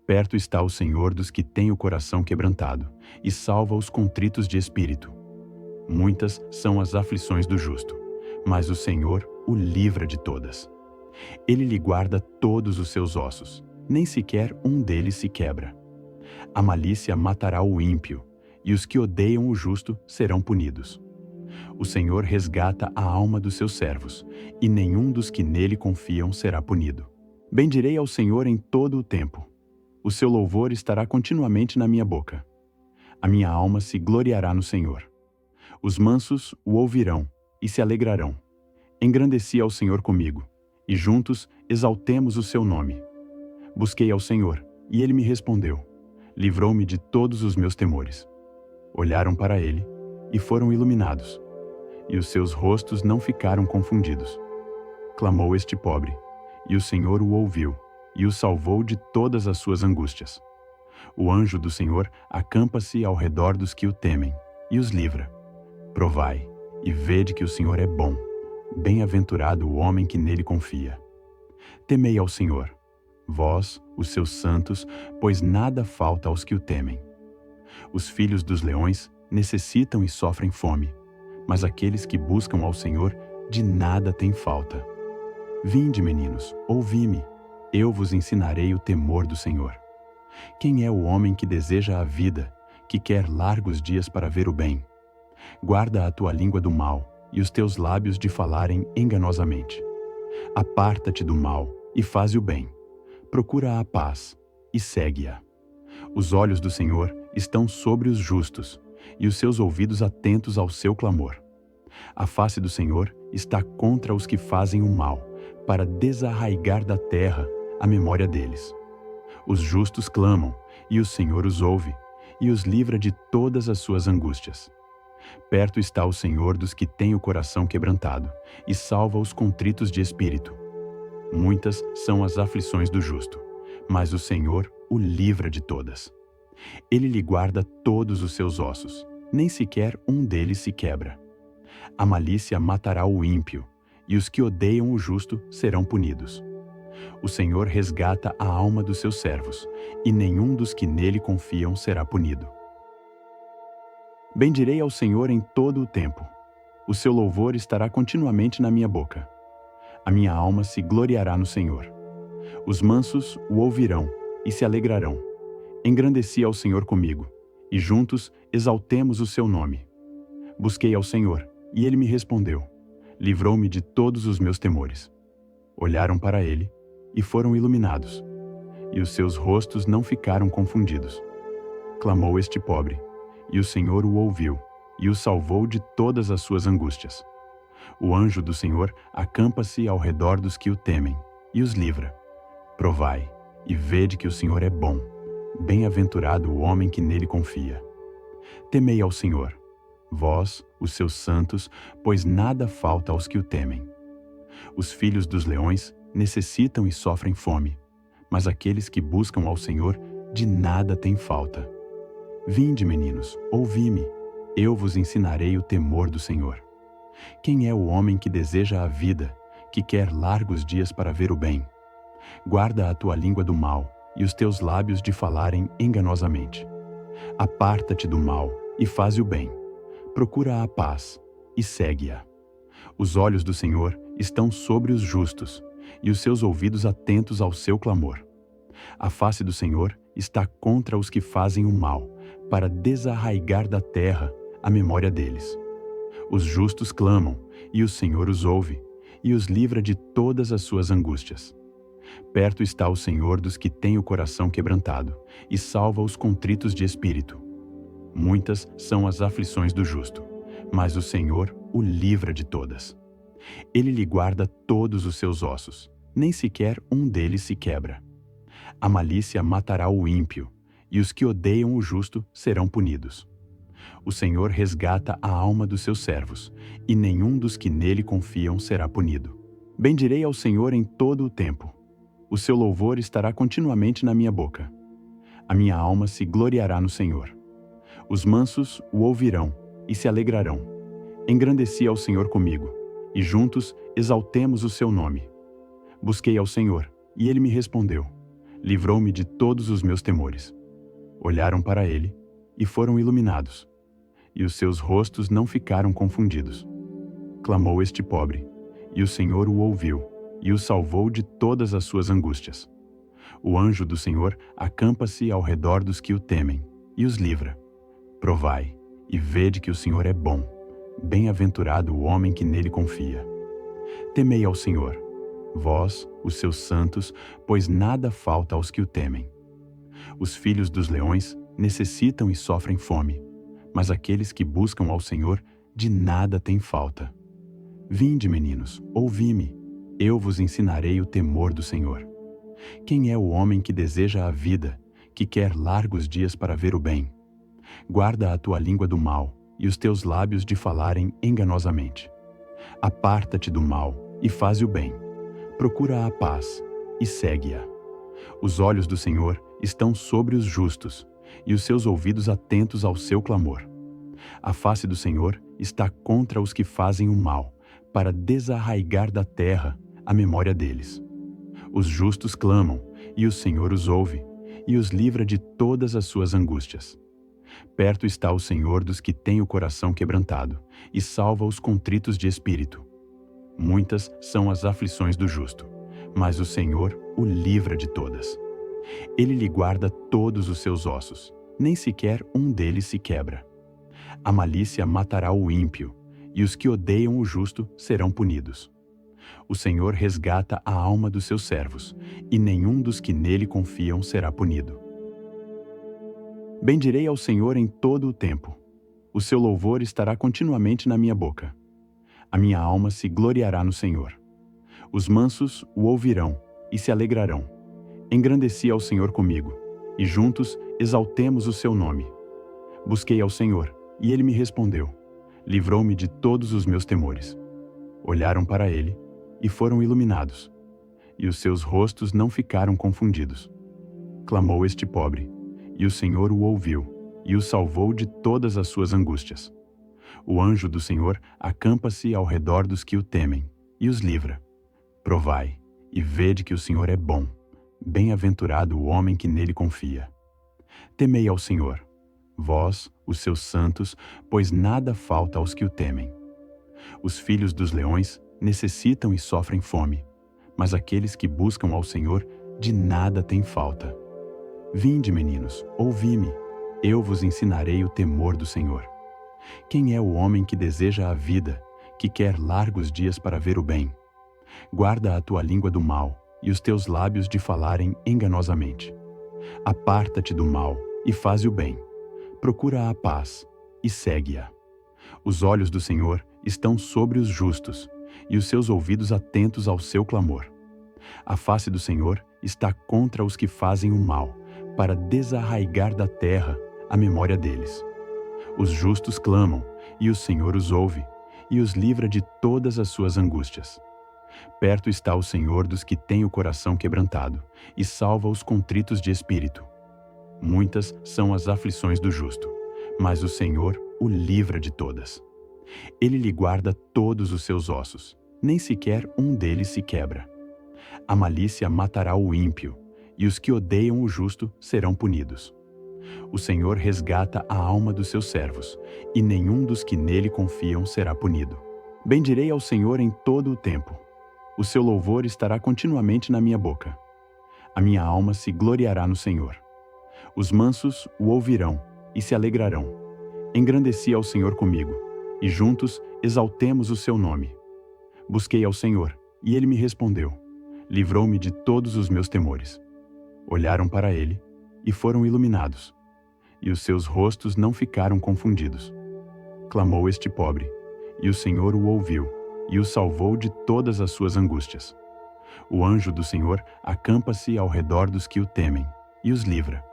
Perto está o Senhor dos que têm o coração quebrantado, e salva os contritos de espírito. Muitas são as aflições do justo, mas o Senhor o livra de todas. Ele lhe guarda todos os seus ossos, nem sequer um deles se quebra. A malícia matará o ímpio, e os que odeiam o justo serão punidos. O Senhor resgata a alma dos seus servos, e nenhum dos que nele confiam será punido. Bendirei ao Senhor em todo o tempo. O seu louvor estará continuamente na minha boca. A minha alma se gloriará no Senhor. Os mansos o ouvirão e se alegrarão. Engrandeci ao Senhor comigo, e juntos exaltemos o seu nome. Busquei ao Senhor, e ele me respondeu. Livrou-me de todos os meus temores. Olharam para ele, e foram iluminados, e os seus rostos não ficaram confundidos. Clamou este pobre, e o Senhor o ouviu, e o salvou de todas as suas angústias. O anjo do Senhor acampa-se ao redor dos que o temem, e os livra. Provai, e vede que o Senhor é bom. Bem-aventurado o homem que nele confia. Temei ao Senhor, vós, os seus santos, pois nada falta aos que o temem. Os filhos dos leões necessitam e sofrem fome, mas aqueles que buscam ao Senhor de nada têm falta. Vinde, meninos, ouvi-me, eu vos ensinarei o temor do Senhor. Quem é o homem que deseja a vida, que quer largos dias para ver o bem? Guarda a tua língua do mal e os teus lábios de falarem enganosamente. Aparta-te do mal e faze o bem. Procura a paz e segue-a. Os olhos do Senhor estão sobre os justos, e os seus ouvidos atentos ao seu clamor. A face do Senhor está contra os que fazem o mal, para desarraigar da terra a memória deles. Os justos clamam, e o Senhor os ouve, e os livra de todas as suas angústias. Perto está o Senhor dos que têm o coração quebrantado, e salva os contritos de espírito. Muitas são as aflições do justo, mas o Senhor o livra de todas. Ele lhe guarda todos os seus ossos, nem sequer um deles se quebra. A malícia matará o ímpio, e os que odeiam o justo serão punidos. O Senhor resgata a alma dos seus servos, e nenhum dos que nele confiam será punido. Bendirei ao Senhor em todo o tempo. O seu louvor estará continuamente na minha boca. A minha alma se gloriará no Senhor. Os mansos o ouvirão e se alegrarão. Engrandeci ao Senhor comigo, e juntos exaltemos o seu nome. Busquei ao Senhor, e ele me respondeu. Livrou-me de todos os meus temores. Olharam para ele, e foram iluminados, e os seus rostos não ficaram confundidos. clamou este pobre, e o Senhor o ouviu, e o salvou de todas as suas angústias. O anjo do Senhor acampa-se ao redor dos que o temem, e os livra. Provai, e vede que o Senhor é bom. Bem-aventurado o homem que nele confia. Temei ao Senhor, vós, os seus santos, pois nada falta aos que o temem. Os filhos dos leões necessitam e sofrem fome, mas aqueles que buscam ao Senhor de nada têm falta. Vinde, meninos, ouvi-me, eu vos ensinarei o temor do Senhor. Quem é o homem que deseja a vida, que quer largos dias para ver o bem? Guarda a tua língua do mal e os teus lábios de falarem enganosamente. Aparta-te do mal e faze o bem. Procura a paz e segue-a. Os olhos do Senhor estão sobre os justos e os seus ouvidos atentos ao seu clamor. A face do Senhor está contra os que fazem o mal, para desarraigar da terra a memória deles. Os justos clamam, e o Senhor os ouve, e os livra de todas as suas angústias. Perto está o Senhor dos que têm o coração quebrantado, e salva os contritos de espírito. Muitas são as aflições do justo, mas o Senhor o livra de todas. Ele lhe guarda todos os seus ossos, nem sequer um deles se quebra. A malícia matará o ímpio, e os que odeiam o justo serão punidos. O Senhor resgata a alma dos seus servos, e nenhum dos que nele confiam será punido. Bendirei ao Senhor em todo o tempo. O seu louvor estará continuamente na minha boca. A minha alma se gloriará no Senhor. Os mansos o ouvirão e se alegrarão. Engrandeci ao Senhor comigo, e juntos exaltemos o seu nome. Busquei ao Senhor, e ele me respondeu. Livrou-me de todos os meus temores. Olharam para ele e foram iluminados, e os seus rostos não ficaram confundidos. Clamou este pobre, e o Senhor o ouviu, e o salvou de todas as suas angústias. O anjo do Senhor acampa-se ao redor dos que o temem, e os livra. Provai, e vede que o Senhor é bom. Bem-aventurado o homem que nele confia. Temei ao Senhor, vós, os seus santos, pois nada falta aos que o temem. Os filhos dos leões necessitam e sofrem fome, mas aqueles que buscam ao Senhor de nada têm falta. Vinde, meninos, ouvi-me, eu vos ensinarei o temor do Senhor. Quem é o homem que deseja a vida, que quer largos dias para ver o bem? Guarda a tua língua do mal e os teus lábios de falarem enganosamente. Aparta-te do mal e faze o bem. Procura a paz e segue-a. Os olhos do Senhor estão sobre os justos, e os seus ouvidos atentos ao seu clamor. A face do Senhor está contra os que fazem o mal, para desarraigar da terra a memória deles. Os justos clamam, e o Senhor os ouve, e os livra de todas as suas angústias. Perto está o Senhor dos que têm o coração quebrantado, e salva os contritos de espírito. Muitas são as aflições do justo, mas o Senhor o livra de todas. Ele lhe guarda todos os seus ossos, nem sequer um deles se quebra. A malícia matará o ímpio, e os que odeiam o justo serão punidos. O Senhor resgata a alma dos seus servos, e nenhum dos que nele confiam será punido. Bendirei ao Senhor em todo o tempo. O seu louvor estará continuamente na minha boca. A minha alma se gloriará no Senhor. Os mansos o ouvirão e se alegrarão. Engrandeci ao Senhor comigo, e juntos exaltemos o seu nome. Busquei ao Senhor, e ele me respondeu. Livrou-me de todos os meus temores. Olharam para ele e foram iluminados, e os seus rostos não ficaram confundidos. Clamou este pobre, e o Senhor o ouviu, e o salvou de todas as suas angústias. O anjo do Senhor acampa-se ao redor dos que o temem, e os livra. Provai, e vede que o Senhor é bom. Bem-aventurado o homem que nele confia. Temei ao Senhor, vós, os seus santos, pois nada falta aos que o temem. Os filhos dos leões necessitam e sofrem fome, mas aqueles que buscam ao Senhor de nada têm falta. Vinde, meninos, ouvi-me, eu vos ensinarei o temor do Senhor. Quem é o homem que deseja a vida, que quer largos dias para ver o bem? Guarda a tua língua do mal e os teus lábios de falarem enganosamente. Aparta-te do mal e faze o bem. procura a paz e segue-a. Os olhos do Senhor estão sobre os justos, e os seus ouvidos atentos ao seu clamor. A face do Senhor está contra os que fazem o mal, para desarraigar da terra a memória deles. Os justos clamam, e o Senhor os ouve, e os livra de todas as suas angústias. Perto está o Senhor dos que têm o coração quebrantado, e salva os contritos de espírito. Muitas são as aflições do justo, mas o Senhor o livra de todas. Ele lhe guarda todos os seus ossos, nem sequer um deles se quebra. A malícia matará o ímpio, e os que odeiam o justo serão punidos. O Senhor resgata a alma dos seus servos, e nenhum dos que nele confiam será punido. Bendirei ao Senhor em todo o tempo. O seu louvor estará continuamente na minha boca. A minha alma se gloriará no Senhor. Os mansos o ouvirão e se alegrarão. Engrandeci ao Senhor comigo, e juntos exaltemos o seu nome. Busquei ao Senhor, e ele me respondeu. Livrou-me de todos os meus temores. Olharam para ele, e foram iluminados, e os seus rostos não ficaram confundidos. Clamou este pobre, e o Senhor o ouviu, e o salvou de todas as suas angústias. O anjo do Senhor acampa-se ao redor dos que o temem, e os livra.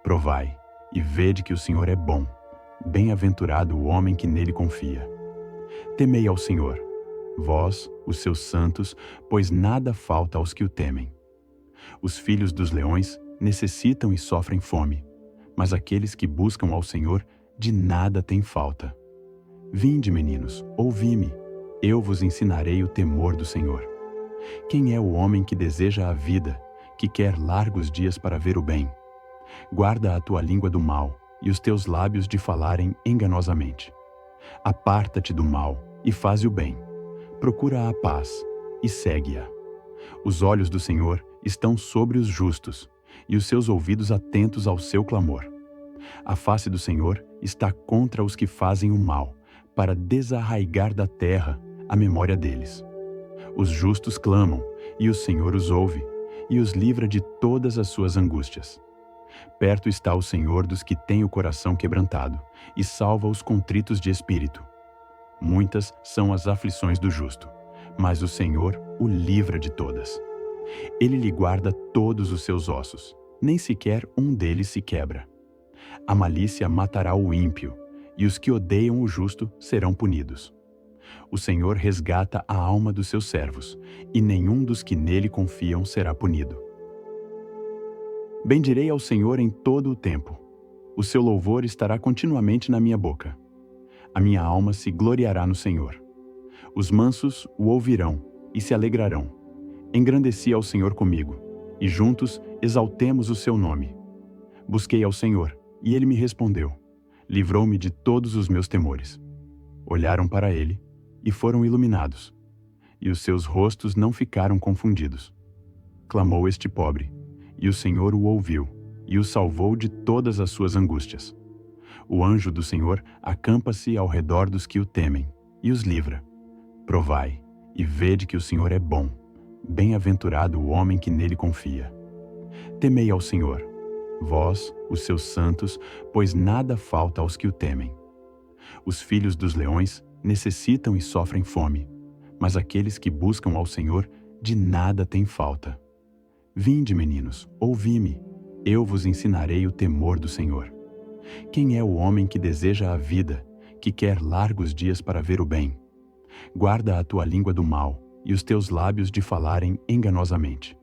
Provai, e vede que o Senhor é bom. Bem-aventurado o homem que nele confia. Temei ao Senhor, vós, os seus santos, pois nada falta aos que o temem. Os filhos dos leões necessitam e sofrem fome, mas aqueles que buscam ao Senhor de nada têm falta. Vinde, meninos, ouvi-me, eu vos ensinarei o temor do Senhor. Quem é o homem que deseja a vida, que quer largos dias para ver o bem? Guarda a tua língua do mal e os teus lábios de falarem enganosamente. Aparta-te do mal e faze o bem. Procura a paz e segue-a. Os olhos do Senhor estão sobre os justos, e os seus ouvidos atentos ao seu clamor. A face do Senhor está contra os que fazem o mal, para desarraigar da terra a memória deles. Os justos clamam, e o Senhor os ouve, e os livra de todas as suas angústias. Perto está o Senhor dos que têm o coração quebrantado, e salva os contritos de espírito. Muitas são as aflições do justo, mas o Senhor o livra de todas. Ele lhe guarda todos os seus ossos, nem sequer um deles se quebra. A malícia matará o ímpio, e os que odeiam o justo serão punidos. O Senhor resgata a alma dos seus servos, e nenhum dos que nele confiam será punido. Bendirei ao Senhor em todo o tempo. O seu louvor estará continuamente na minha boca. A minha alma se gloriará no Senhor. Os mansos o ouvirão e se alegrarão. Engrandeci ao Senhor comigo, e juntos exaltemos o seu nome. Busquei ao Senhor, e ele me respondeu. Livrou-me de todos os meus temores. Olharam para ele, e foram iluminados, e os seus rostos não ficaram confundidos. Clamou este pobre, e o Senhor o ouviu, e o salvou de todas as suas angústias. O anjo do Senhor acampa-se ao redor dos que o temem, e os livra. Provai, e vede que o Senhor é bom. Bem-aventurado o homem que nele confia. Temei ao Senhor, vós, os seus santos, pois nada falta aos que o temem. Os filhos dos leões necessitam e sofrem fome, mas aqueles que buscam ao Senhor de nada têm falta. Vinde, meninos, ouvi-me, eu vos ensinarei o temor do Senhor. Quem é o homem que deseja a vida, que quer largos dias para ver o bem? Guarda a tua língua do mal e os teus lábios de falarem enganosamente.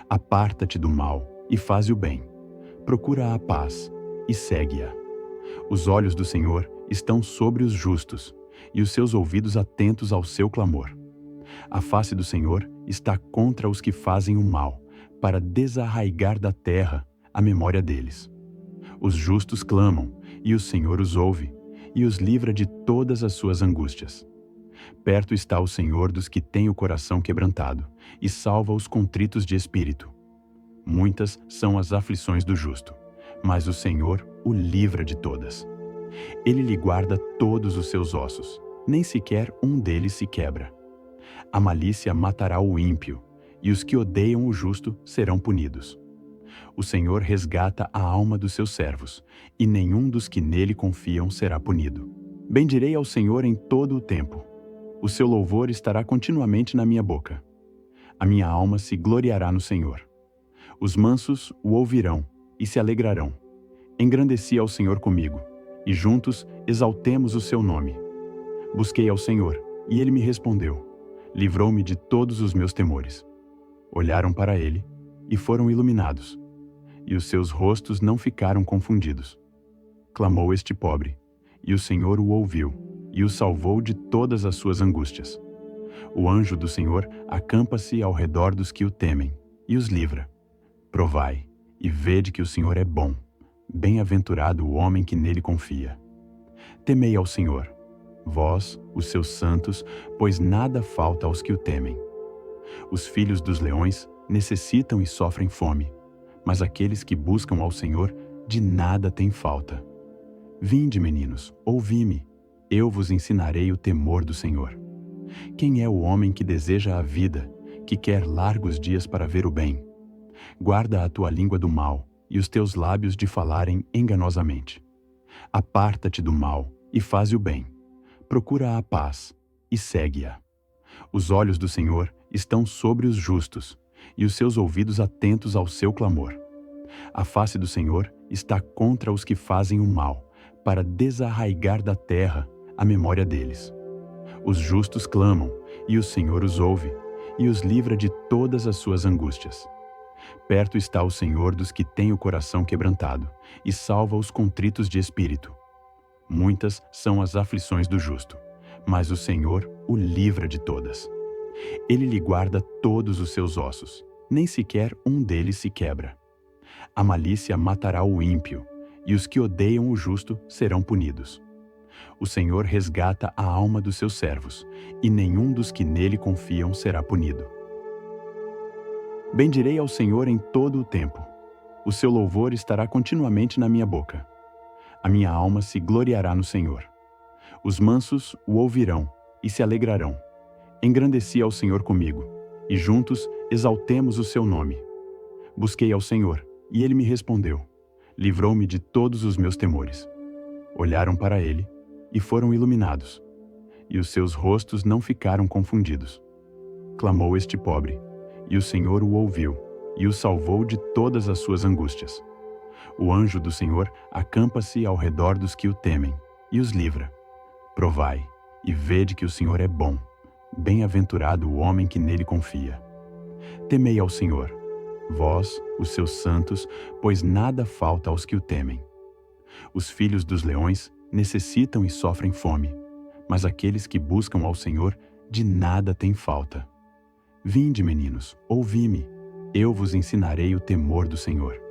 Aparta-te do mal e faze o bem. Procura a paz e segue-a. Os olhos do Senhor estão sobre os justos, e os seus ouvidos atentos ao seu clamor. A face do Senhor está contra os que fazem o mal, para desarraigar da terra a memória deles. Os justos clamam, e o Senhor os ouve, e os livra de todas as suas angústias. Perto está o Senhor dos que têm o coração quebrantado, e salva os contritos de espírito. Muitas são as aflições do justo, mas o Senhor o livra de todas. Ele lhe guarda todos os seus ossos, nem sequer um deles se quebra. A malícia matará o ímpio, e os que odeiam o justo serão punidos. O Senhor resgata a alma dos seus servos, e nenhum dos que nele confiam será punido. Bendirei ao Senhor em todo o tempo. O seu louvor estará continuamente na minha boca. A minha alma se gloriará no Senhor. Os mansos o ouvirão e se alegrarão. Engrandeci ao Senhor comigo, e juntos exaltemos o seu nome. Busquei ao Senhor, e ele me respondeu. Livrou-me de todos os meus temores. Olharam para ele, e foram iluminados, e os seus rostos não ficaram confundidos. Clamou este pobre, e o Senhor o ouviu, e o salvou de todas as suas angústias. O anjo do Senhor acampa-se ao redor dos que o temem, e os livra. Provai, e vede que o Senhor é bom. Bem-aventurado o homem que nele confia. Temei ao Senhor, vós, os seus santos, pois nada falta aos que o temem. Os filhos dos leões necessitam e sofrem fome, mas aqueles que buscam ao Senhor de nada têm falta. Vinde, meninos, ouvi-me, eu vos ensinarei o temor do Senhor. Quem é o homem que deseja a vida, que quer largos dias para ver o bem? Guarda a tua língua do mal e os teus lábios de falarem enganosamente. Aparta-te do mal e faze o bem. Procura a paz e segue-a. Os olhos do Senhor estão sobre os justos e os seus ouvidos atentos ao seu clamor. A face do Senhor está contra os que fazem o mal, para desarraigar da terra a memória deles. Os justos clamam, e o Senhor os ouve, e os livra de todas as suas angústias. Perto está o Senhor dos que têm o coração quebrantado, e salva os contritos de espírito. Muitas são as aflições do justo, mas o Senhor o livra de todas. Ele lhe guarda todos os seus ossos, nem sequer um deles se quebra. A malícia matará o ímpio, e os que odeiam o justo serão punidos. O Senhor resgata a alma dos seus servos, e nenhum dos que nele confiam será punido. Bendirei ao Senhor em todo o tempo. O seu louvor estará continuamente na minha boca. A minha alma se gloriará no Senhor. Os mansos o ouvirão e se alegrarão. Engrandeci ao Senhor comigo, e juntos exaltemos o seu nome. Busquei ao Senhor, e ele me respondeu. Livrou-me de todos os meus temores. Olharam para ele, e foram iluminados, e os seus rostos não ficaram confundidos. Clamou este pobre, e o Senhor o ouviu, e o salvou de todas as suas angústias. O anjo do Senhor acampa-se ao redor dos que o temem, e os livra. Provai, e vede que o Senhor é bom. Bem-aventurado o homem que nele confia. Temei ao Senhor, vós, os seus santos, pois nada falta aos que o temem. Os filhos dos leões necessitam e sofrem fome, mas aqueles que buscam ao Senhor de nada têm falta. Vinde, meninos, ouvi-me, eu vos ensinarei o temor do Senhor.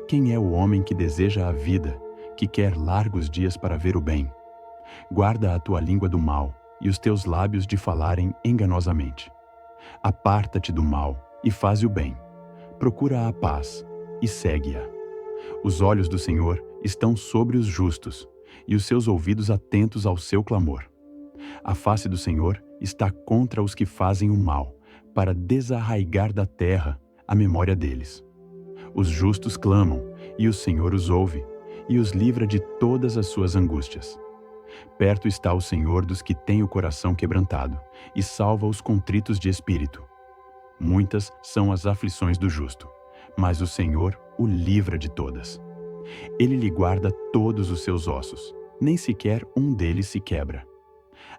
Quem é o homem que deseja a vida, que quer largos dias para ver o bem? Guarda a tua língua do mal e os teus lábios de falarem enganosamente. Aparta-te do mal e faze o bem. Procura a paz e segue-a. Os olhos do Senhor estão sobre os justos, e os seus ouvidos atentos ao seu clamor. A face do Senhor está contra os que fazem o mal, para desarraigar da terra a memória deles. Os justos clamam, e o Senhor os ouve, e os livra de todas as suas angústias. Perto está o Senhor dos que têm o coração quebrantado, e salva os contritos de espírito. Muitas são as aflições do justo, mas o Senhor o livra de todas. Ele lhe guarda todos os seus ossos, nem sequer um deles se quebra.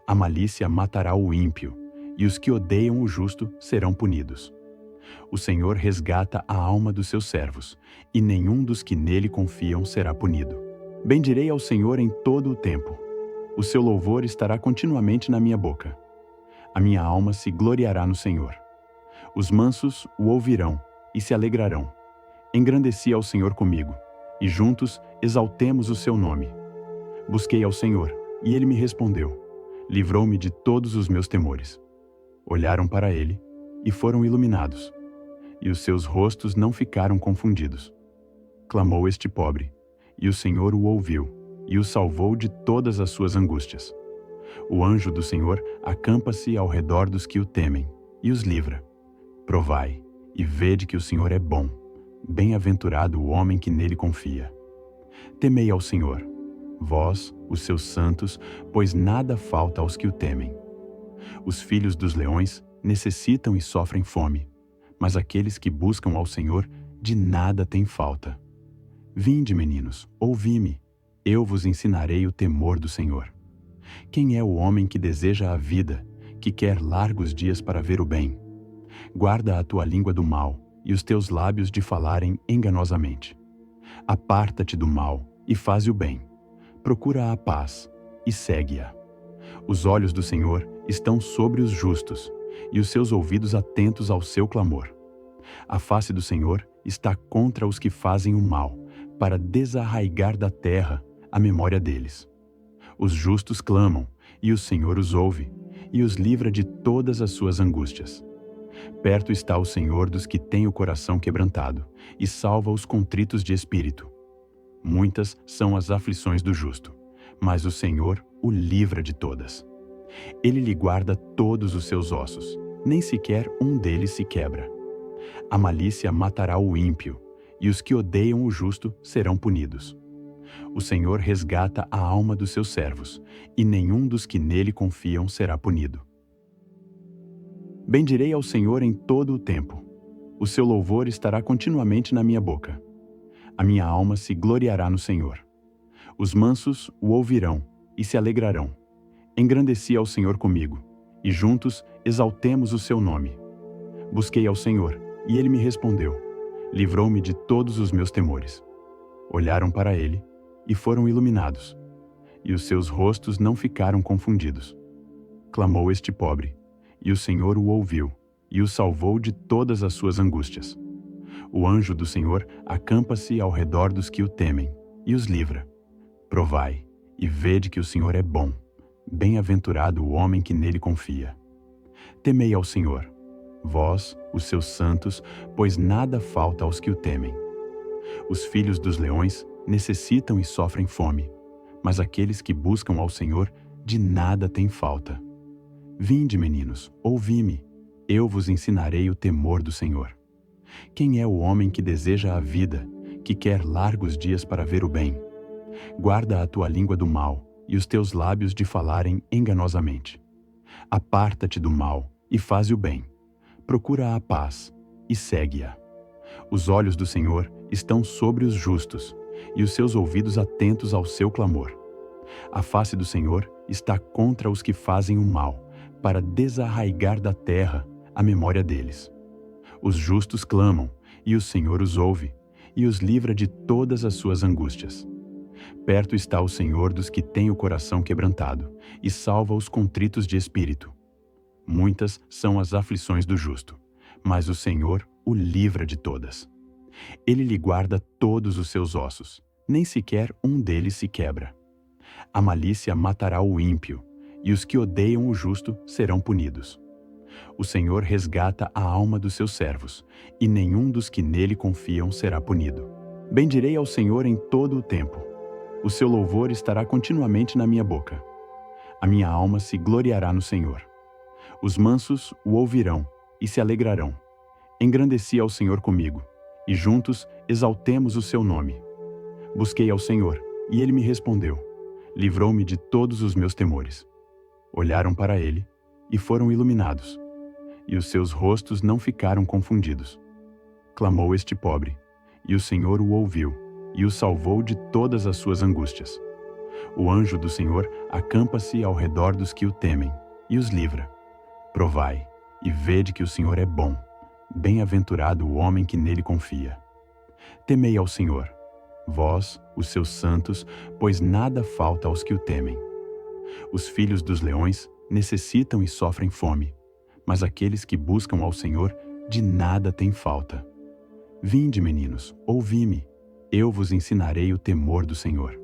A malícia matará o ímpio, e os que odeiam o justo serão punidos. O Senhor resgata a alma dos seus servos, e nenhum dos que nele confiam será punido. Bendirei ao Senhor em todo o tempo. O seu louvor estará continuamente na minha boca. A minha alma se gloriará no Senhor. Os mansos o ouvirão e se alegrarão. Engrandeci ao Senhor comigo, e juntos exaltemos o seu nome. Busquei ao Senhor, e ele me respondeu. Livrou-me de todos os meus temores. Olharam para ele, e foram iluminados, e os seus rostos não ficaram confundidos. Clamou este pobre, e o Senhor o ouviu, e o salvou de todas as suas angústias. O anjo do Senhor acampa-se ao redor dos que o temem, e os livra. Provai, e vede que o Senhor é bom. Bem-aventurado o homem que nele confia. Temei ao Senhor, vós, os seus santos, pois nada falta aos que o temem. Os filhos dos leões necessitam e sofrem fome, mas aqueles que buscam ao Senhor de nada têm falta. Vinde, meninos, ouvi-me, eu vos ensinarei o temor do Senhor. Quem é o homem que deseja a vida, que quer largos dias para ver o bem? Guarda a tua língua do mal e os teus lábios de falarem enganosamente. Aparta-te do mal e faze o bem. Procura a paz e segue-a. Os olhos do Senhor estão sobre os justos e os seus ouvidos atentos ao seu clamor. A face do Senhor está contra os que fazem o mal, para desarraigar da terra a memória deles. Os justos clamam, e o Senhor os ouve, e os livra de todas as suas angústias. Perto está o Senhor dos que têm o coração quebrantado, e salva os contritos de espírito. Muitas são as aflições do justo, mas o Senhor o livra de todas. Ele lhe guarda todos os seus ossos, nem sequer um deles se quebra. A malícia matará o ímpio, e os que odeiam o justo serão punidos. O Senhor resgata a alma dos seus servos, e nenhum dos que nele confiam será punido. Bendirei ao Senhor em todo o tempo. O seu louvor estará continuamente na minha boca. A minha alma se gloriará no Senhor. Os mansos o ouvirão e se alegrarão. Engrandeci ao Senhor comigo, e juntos exaltemos o seu nome. Busquei ao Senhor, e ele me respondeu. Livrou-me de todos os meus temores. Olharam para ele e foram iluminados, e os seus rostos não ficaram confundidos. Clamou este pobre, e o Senhor o ouviu, e o salvou de todas as suas angústias. O anjo do Senhor acampa-se ao redor dos que o temem, e os livra. Provai, e vede que o Senhor é bom. Bem-aventurado o homem que nele confia. Temei ao Senhor, vós, os seus santos, pois nada falta aos que o temem. Os filhos dos leões necessitam e sofrem fome, mas aqueles que buscam ao Senhor de nada têm falta. Vinde, meninos, ouvi-me, eu vos ensinarei o temor do Senhor. Quem é o homem que deseja a vida, que quer largos dias para ver o bem? Guarda a tua língua do mal e os teus lábios de falarem enganosamente. Aparta-te do mal e faze o bem. Procura a paz e segue-a. Os olhos do Senhor estão sobre os justos, e os seus ouvidos atentos ao seu clamor. A face do Senhor está contra os que fazem o mal, para desarraigar da terra a memória deles. Os justos clamam, e o Senhor os ouve, e os livra de todas as suas angústias. Perto está o Senhor dos que têm o coração quebrantado, e salva os contritos de espírito. Muitas são as aflições do justo, mas o Senhor o livra de todas. Ele lhe guarda todos os seus ossos, nem sequer um deles se quebra. A malícia matará o ímpio, e os que odeiam o justo serão punidos. O Senhor resgata a alma dos seus servos, e nenhum dos que nele confiam será punido. Bendirei ao Senhor em todo o tempo. O seu louvor estará continuamente na minha boca. A minha alma se gloriará no Senhor. Os mansos o ouvirão e se alegrarão. Engrandeci ao Senhor comigo, e juntos exaltemos o seu nome. Busquei ao Senhor, e ele me respondeu. Livrou-me de todos os meus temores. Olharam para ele, e foram iluminados, e os seus rostos não ficaram confundidos. Clamou este pobre, e o Senhor o ouviu, e o salvou de todas as suas angústias. O anjo do Senhor acampa-se ao redor dos que o temem, e os livra. Provai, e vede que o Senhor é bom. Bem-aventurado o homem que nele confia. Temei ao Senhor, vós, os seus santos, pois nada falta aos que o temem. Os filhos dos leões necessitam e sofrem fome, mas aqueles que buscam ao Senhor de nada têm falta. Vinde, meninos, ouvi-me, eu vos ensinarei o temor do Senhor.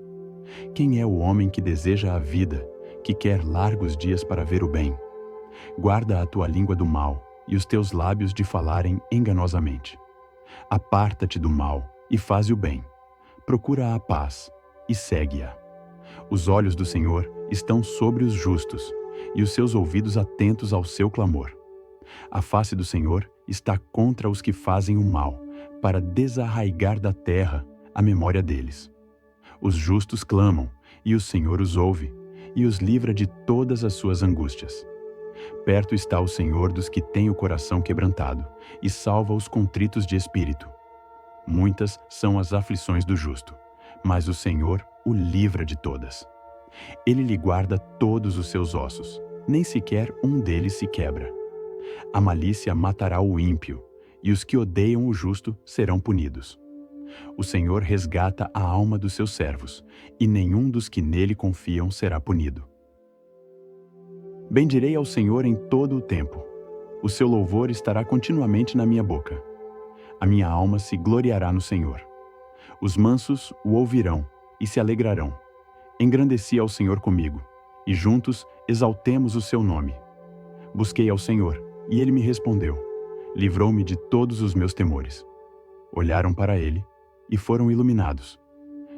Quem é o homem que deseja a vida, que quer largos dias para ver o bem? Guarda a tua língua do mal e os teus lábios de falarem enganosamente. Aparta-te do mal e faze o bem. Procura a paz e segue-a. Os olhos do Senhor estão sobre os justos, e os seus ouvidos atentos ao seu clamor. A face do Senhor está contra os que fazem o mal, para desarraigar da terra a memória deles. Os justos clamam, e o Senhor os ouve, e os livra de todas as suas angústias. Perto está o Senhor dos que têm o coração quebrantado, e salva os contritos de espírito. Muitas são as aflições do justo, mas o Senhor o livra de todas. Ele lhe guarda todos os seus ossos, nem sequer um deles se quebra. A malícia matará o ímpio, e os que odeiam o justo serão punidos. O Senhor resgata a alma dos seus servos, e nenhum dos que nele confiam será punido. Bendirei ao Senhor em todo o tempo. O seu louvor estará continuamente na minha boca. A minha alma se gloriará no Senhor. Os mansos o ouvirão e se alegrarão. Engrandeci ao Senhor comigo, e juntos exaltemos o seu nome. Busquei ao Senhor, e ele me respondeu. Livrou-me de todos os meus temores. Olharam para ele, e foram iluminados,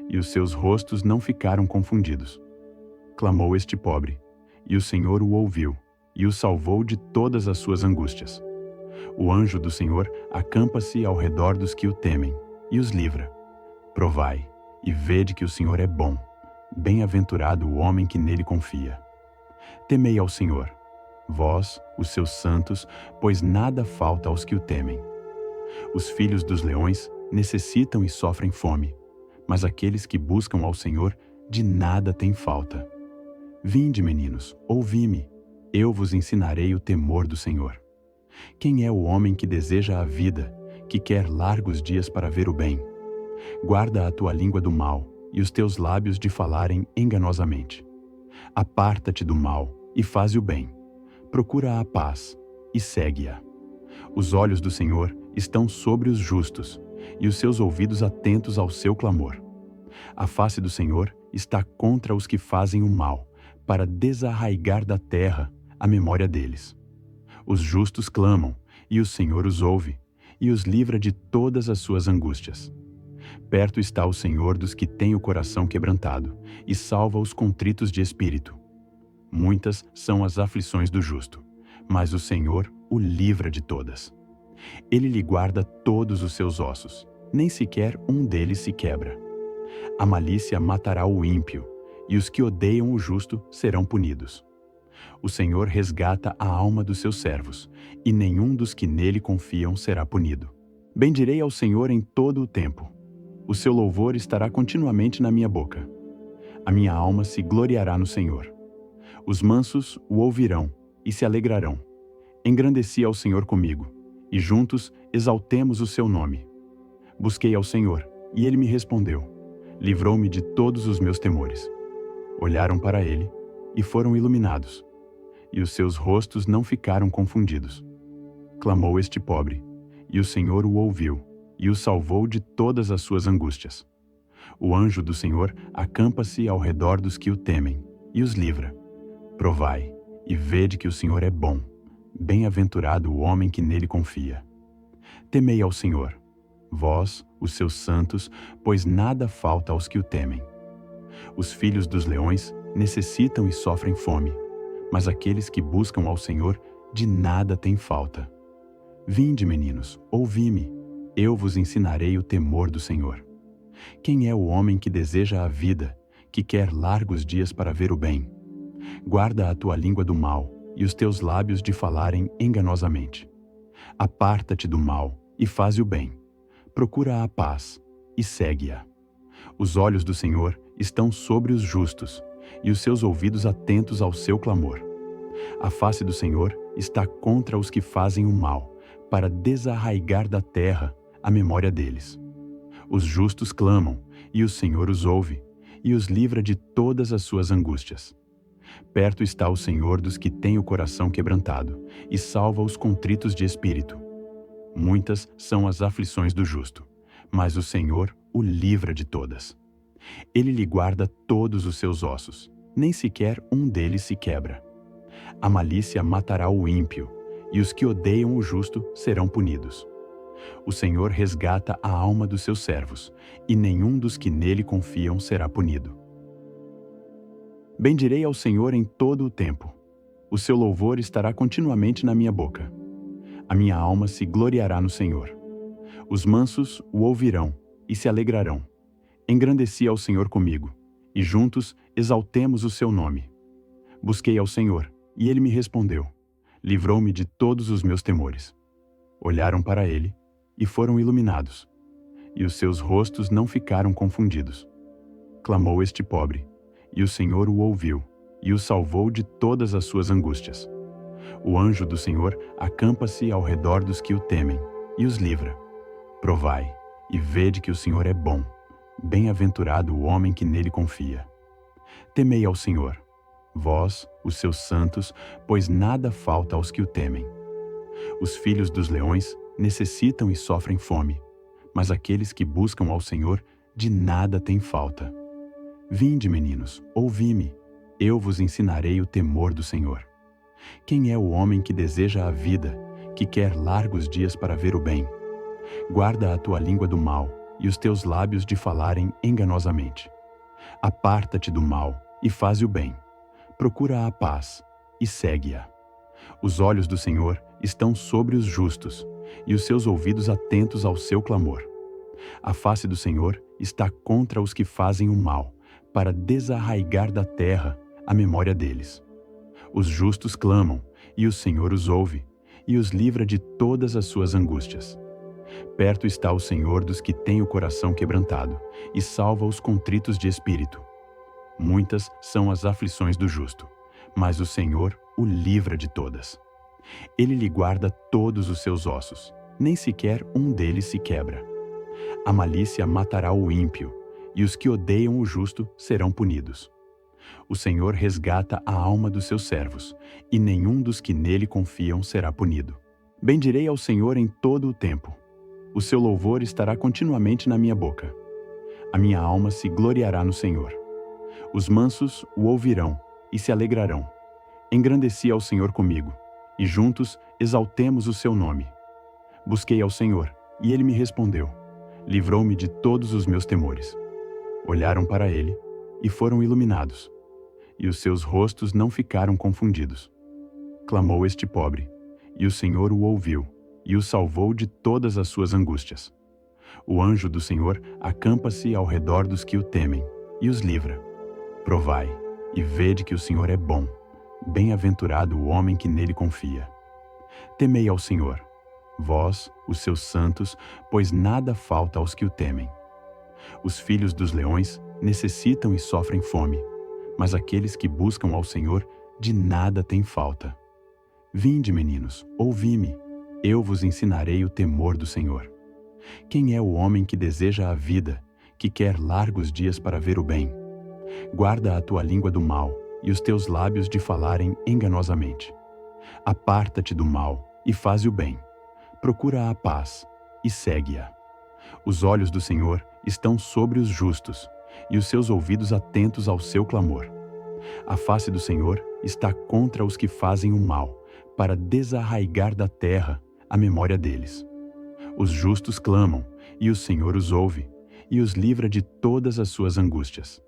e os seus rostos não ficaram confundidos. Clamou este pobre, e o Senhor o ouviu, e o salvou de todas as suas angústias. O anjo do Senhor acampa-se ao redor dos que o temem, e os livra. Provai, e vede que o Senhor é bom. Bem-aventurado o homem que nele confia. Temei ao Senhor, vós, os seus santos, pois nada falta aos que o temem. Os filhos dos leões necessitam e sofrem fome, mas aqueles que buscam ao Senhor de nada têm falta. Vinde, meninos, ouvi-me, eu vos ensinarei o temor do Senhor. Quem é o homem que deseja a vida, que quer largos dias para ver o bem? Guarda a tua língua do mal e os teus lábios de falarem enganosamente. Aparta-te do mal e faze o bem. Procura a paz e segue-a. Os olhos do Senhor estão sobre os justos, e os seus ouvidos atentos ao seu clamor. A face do Senhor está contra os que fazem o mal, para desarraigar da terra a memória deles. Os justos clamam, e o Senhor os ouve, e os livra de todas as suas angústias. Perto está o Senhor dos que têm o coração quebrantado, e salva os contritos de espírito. Muitas são as aflições do justo, mas o Senhor o livra de todas. Ele lhe guarda todos os seus ossos, nem sequer um deles se quebra. A malícia matará o ímpio, e os que odeiam o justo serão punidos. O Senhor resgata a alma dos seus servos, e nenhum dos que nele confiam será punido. Bendirei ao Senhor em todo o tempo. O seu louvor estará continuamente na minha boca. A minha alma se gloriará no Senhor. Os mansos o ouvirão e se alegrarão. Engrandeci ao Senhor comigo, e juntos exaltemos o seu nome. Busquei ao Senhor, e ele me respondeu. Livrou-me de todos os meus temores. Olharam para ele, e foram iluminados, e os seus rostos não ficaram confundidos. Clamou este pobre, e o Senhor o ouviu, e o salvou de todas as suas angústias. O anjo do Senhor acampa-se ao redor dos que o temem, e os livra. Provai, e vede que o Senhor é bom. Bem-aventurado o homem que nele confia. Temei ao Senhor, vós, os seus santos, pois nada falta aos que o temem. Os filhos dos leões necessitam e sofrem fome, mas aqueles que buscam ao Senhor de nada têm falta. Vinde, meninos, ouvi-me, eu vos ensinarei o temor do Senhor. Quem é o homem que deseja a vida, que quer largos dias para ver o bem? Guarda a tua língua do mal e os teus lábios de falarem enganosamente. Aparta-te do mal e faze o bem. Procura a paz e segue-a. Os olhos do Senhor estão sobre os justos, e os seus ouvidos atentos ao seu clamor. A face do Senhor está contra os que fazem o mal, para desarraigar da terra a memória deles. Os justos clamam, e o Senhor os ouve, e os livra de todas as suas angústias. Perto está o Senhor dos que têm o coração quebrantado, e salva os contritos de espírito. Muitas são as aflições do justo, mas o Senhor o livra de todas. Ele lhe guarda todos os seus ossos, nem sequer um deles se quebra. A malícia matará o ímpio, e os que odeiam o justo serão punidos. O Senhor resgata a alma dos seus servos, e nenhum dos que nele confiam será punido. Bendirei ao Senhor em todo o tempo. O seu louvor estará continuamente na minha boca. A minha alma se gloriará no Senhor. Os mansos o ouvirão e se alegrarão. Engrandeci ao Senhor comigo, e juntos exaltemos o seu nome. Busquei ao Senhor, e ele me respondeu. Livrou-me de todos os meus temores. Olharam para ele, e foram iluminados, e os seus rostos não ficaram confundidos. Clamou este pobre, e o Senhor o ouviu, e o salvou de todas as suas angústias. O anjo do Senhor acampa-se ao redor dos que o temem, e os livra. Provai, e vede que o Senhor é bom. Bem-aventurado o homem que nele confia. Temei ao Senhor, vós, os seus santos, pois nada falta aos que o temem. Os filhos dos leões necessitam e sofrem fome, mas aqueles que buscam ao Senhor de nada têm falta. Vinde, meninos, ouvi-me, eu vos ensinarei o temor do Senhor. Quem é o homem que deseja a vida, que quer largos dias para ver o bem? Guarda a tua língua do mal e os teus lábios de falarem enganosamente. Aparta-te do mal e faze o bem. Procura a paz e segue-a. Os olhos do Senhor estão sobre os justos e os seus ouvidos atentos ao seu clamor. A face do Senhor está contra os que fazem o mal, para desarraigar da terra a memória deles. Os justos clamam, e o Senhor os ouve, e os livra de todas as suas angústias. Perto está o Senhor dos que têm o coração quebrantado, e salva os contritos de espírito. Muitas são as aflições do justo, mas o Senhor o livra de todas. Ele lhe guarda todos os seus ossos, nem sequer um deles se quebra. A malícia matará o ímpio, e os que odeiam o justo serão punidos. O Senhor resgata a alma dos seus servos, e nenhum dos que nele confiam será punido. Bendirei ao Senhor em todo o tempo. O seu louvor estará continuamente na minha boca. A minha alma se gloriará no Senhor. Os mansos o ouvirão e se alegrarão. Engrandeci ao Senhor comigo, e juntos exaltemos o seu nome. Busquei ao Senhor, e ele me respondeu. Livrou-me de todos os meus temores. Olharam para ele, e foram iluminados, e os seus rostos não ficaram confundidos. Clamou este pobre, e o Senhor o ouviu, e o salvou de todas as suas angústias. O anjo do Senhor acampa-se ao redor dos que o temem, e os livra. Provai, e vede que o Senhor é bom. Bem-aventurado o homem que nele confia. Temei ao Senhor, vós, os seus santos, pois nada falta aos que o temem. Os filhos dos leões necessitam e sofrem fome, mas aqueles que buscam ao Senhor de nada têm falta. Vinde, meninos, ouvi-me, eu vos ensinarei o temor do Senhor. Quem é o homem que deseja a vida, que quer largos dias para ver o bem? Guarda a tua língua do mal e os teus lábios de falarem enganosamente. Aparta-te do mal e faze o bem. Procura a paz e segue-a. Os olhos do Senhor estão sobre os justos, e os seus ouvidos atentos ao seu clamor. A face do Senhor está contra os que fazem o mal, para desarraigar da terra a memória deles. Os justos clamam, e o Senhor os ouve, e os livra de todas as suas angústias.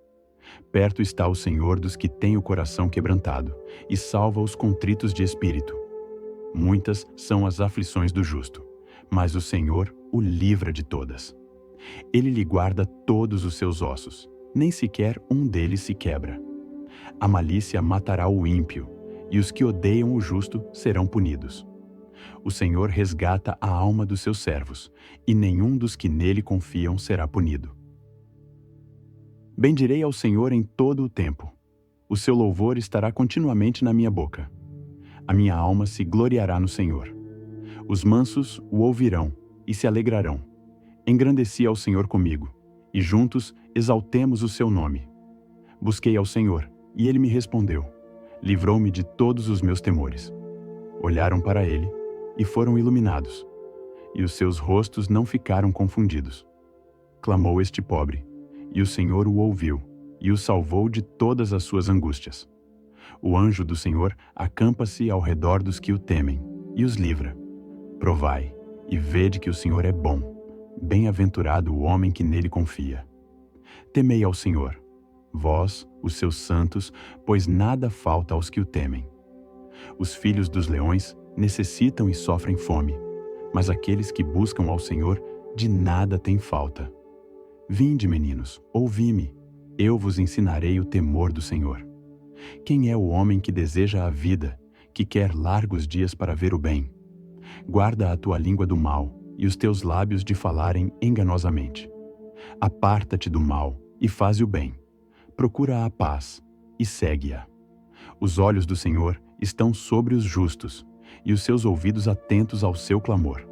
Perto está o Senhor dos que têm o coração quebrantado, e salva os contritos de espírito. Muitas são as aflições do justo, mas o Senhor o livra de todas. Ele lhe guarda todos os seus ossos, nem sequer um deles se quebra. A malícia matará o ímpio, e os que odeiam o justo serão punidos. O Senhor resgata a alma dos seus servos, e nenhum dos que nele confiam será punido. Bendirei ao Senhor em todo o tempo. O seu louvor estará continuamente na minha boca. A minha alma se gloriará no Senhor. Os mansos o ouvirão e se alegrarão. Engrandeci ao Senhor comigo, e juntos exaltemos o seu nome. Busquei ao Senhor, e ele me respondeu. Livrou-me de todos os meus temores. Olharam para ele, e foram iluminados, e os seus rostos não ficaram confundidos. Clamou este pobre, e o Senhor o ouviu, e o salvou de todas as suas angústias. O anjo do Senhor acampa-se ao redor dos que o temem, e os livra. Provai, e vede que o Senhor é bom. Bem-aventurado o homem que nele confia. Temei ao Senhor, vós, os seus santos, pois nada falta aos que o temem. Os filhos dos leões necessitam e sofrem fome, mas aqueles que buscam ao Senhor de nada têm falta. Vinde, meninos, ouvi-me, eu vos ensinarei o temor do Senhor. Quem é o homem que deseja a vida, que quer largos dias para ver o bem? Guarda a tua língua do mal e os teus lábios de falarem enganosamente. Aparta-te do mal e faze o bem. Procura a paz e segue-a. Os olhos do Senhor estão sobre os justos e os seus ouvidos atentos ao seu clamor.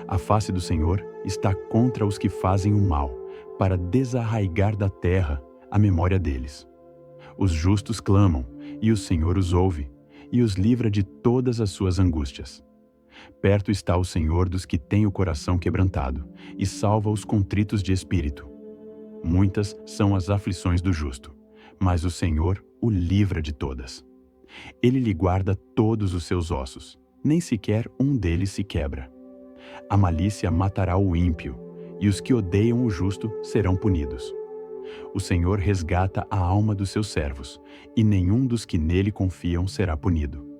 A face do Senhor está contra os que fazem o mal, para desarraigar da terra a memória deles. Os justos clamam, e o Senhor os ouve, e os livra de todas as suas angústias. Perto está o Senhor dos que têm o coração quebrantado, e salva os contritos de espírito. Muitas são as aflições do justo, mas o Senhor o livra de todas. Ele lhe guarda todos os seus ossos, nem sequer um deles se quebra. A malícia matará o ímpio, e os que odeiam o justo serão punidos. O Senhor resgata a alma dos seus servos, e nenhum dos que nele confiam será punido.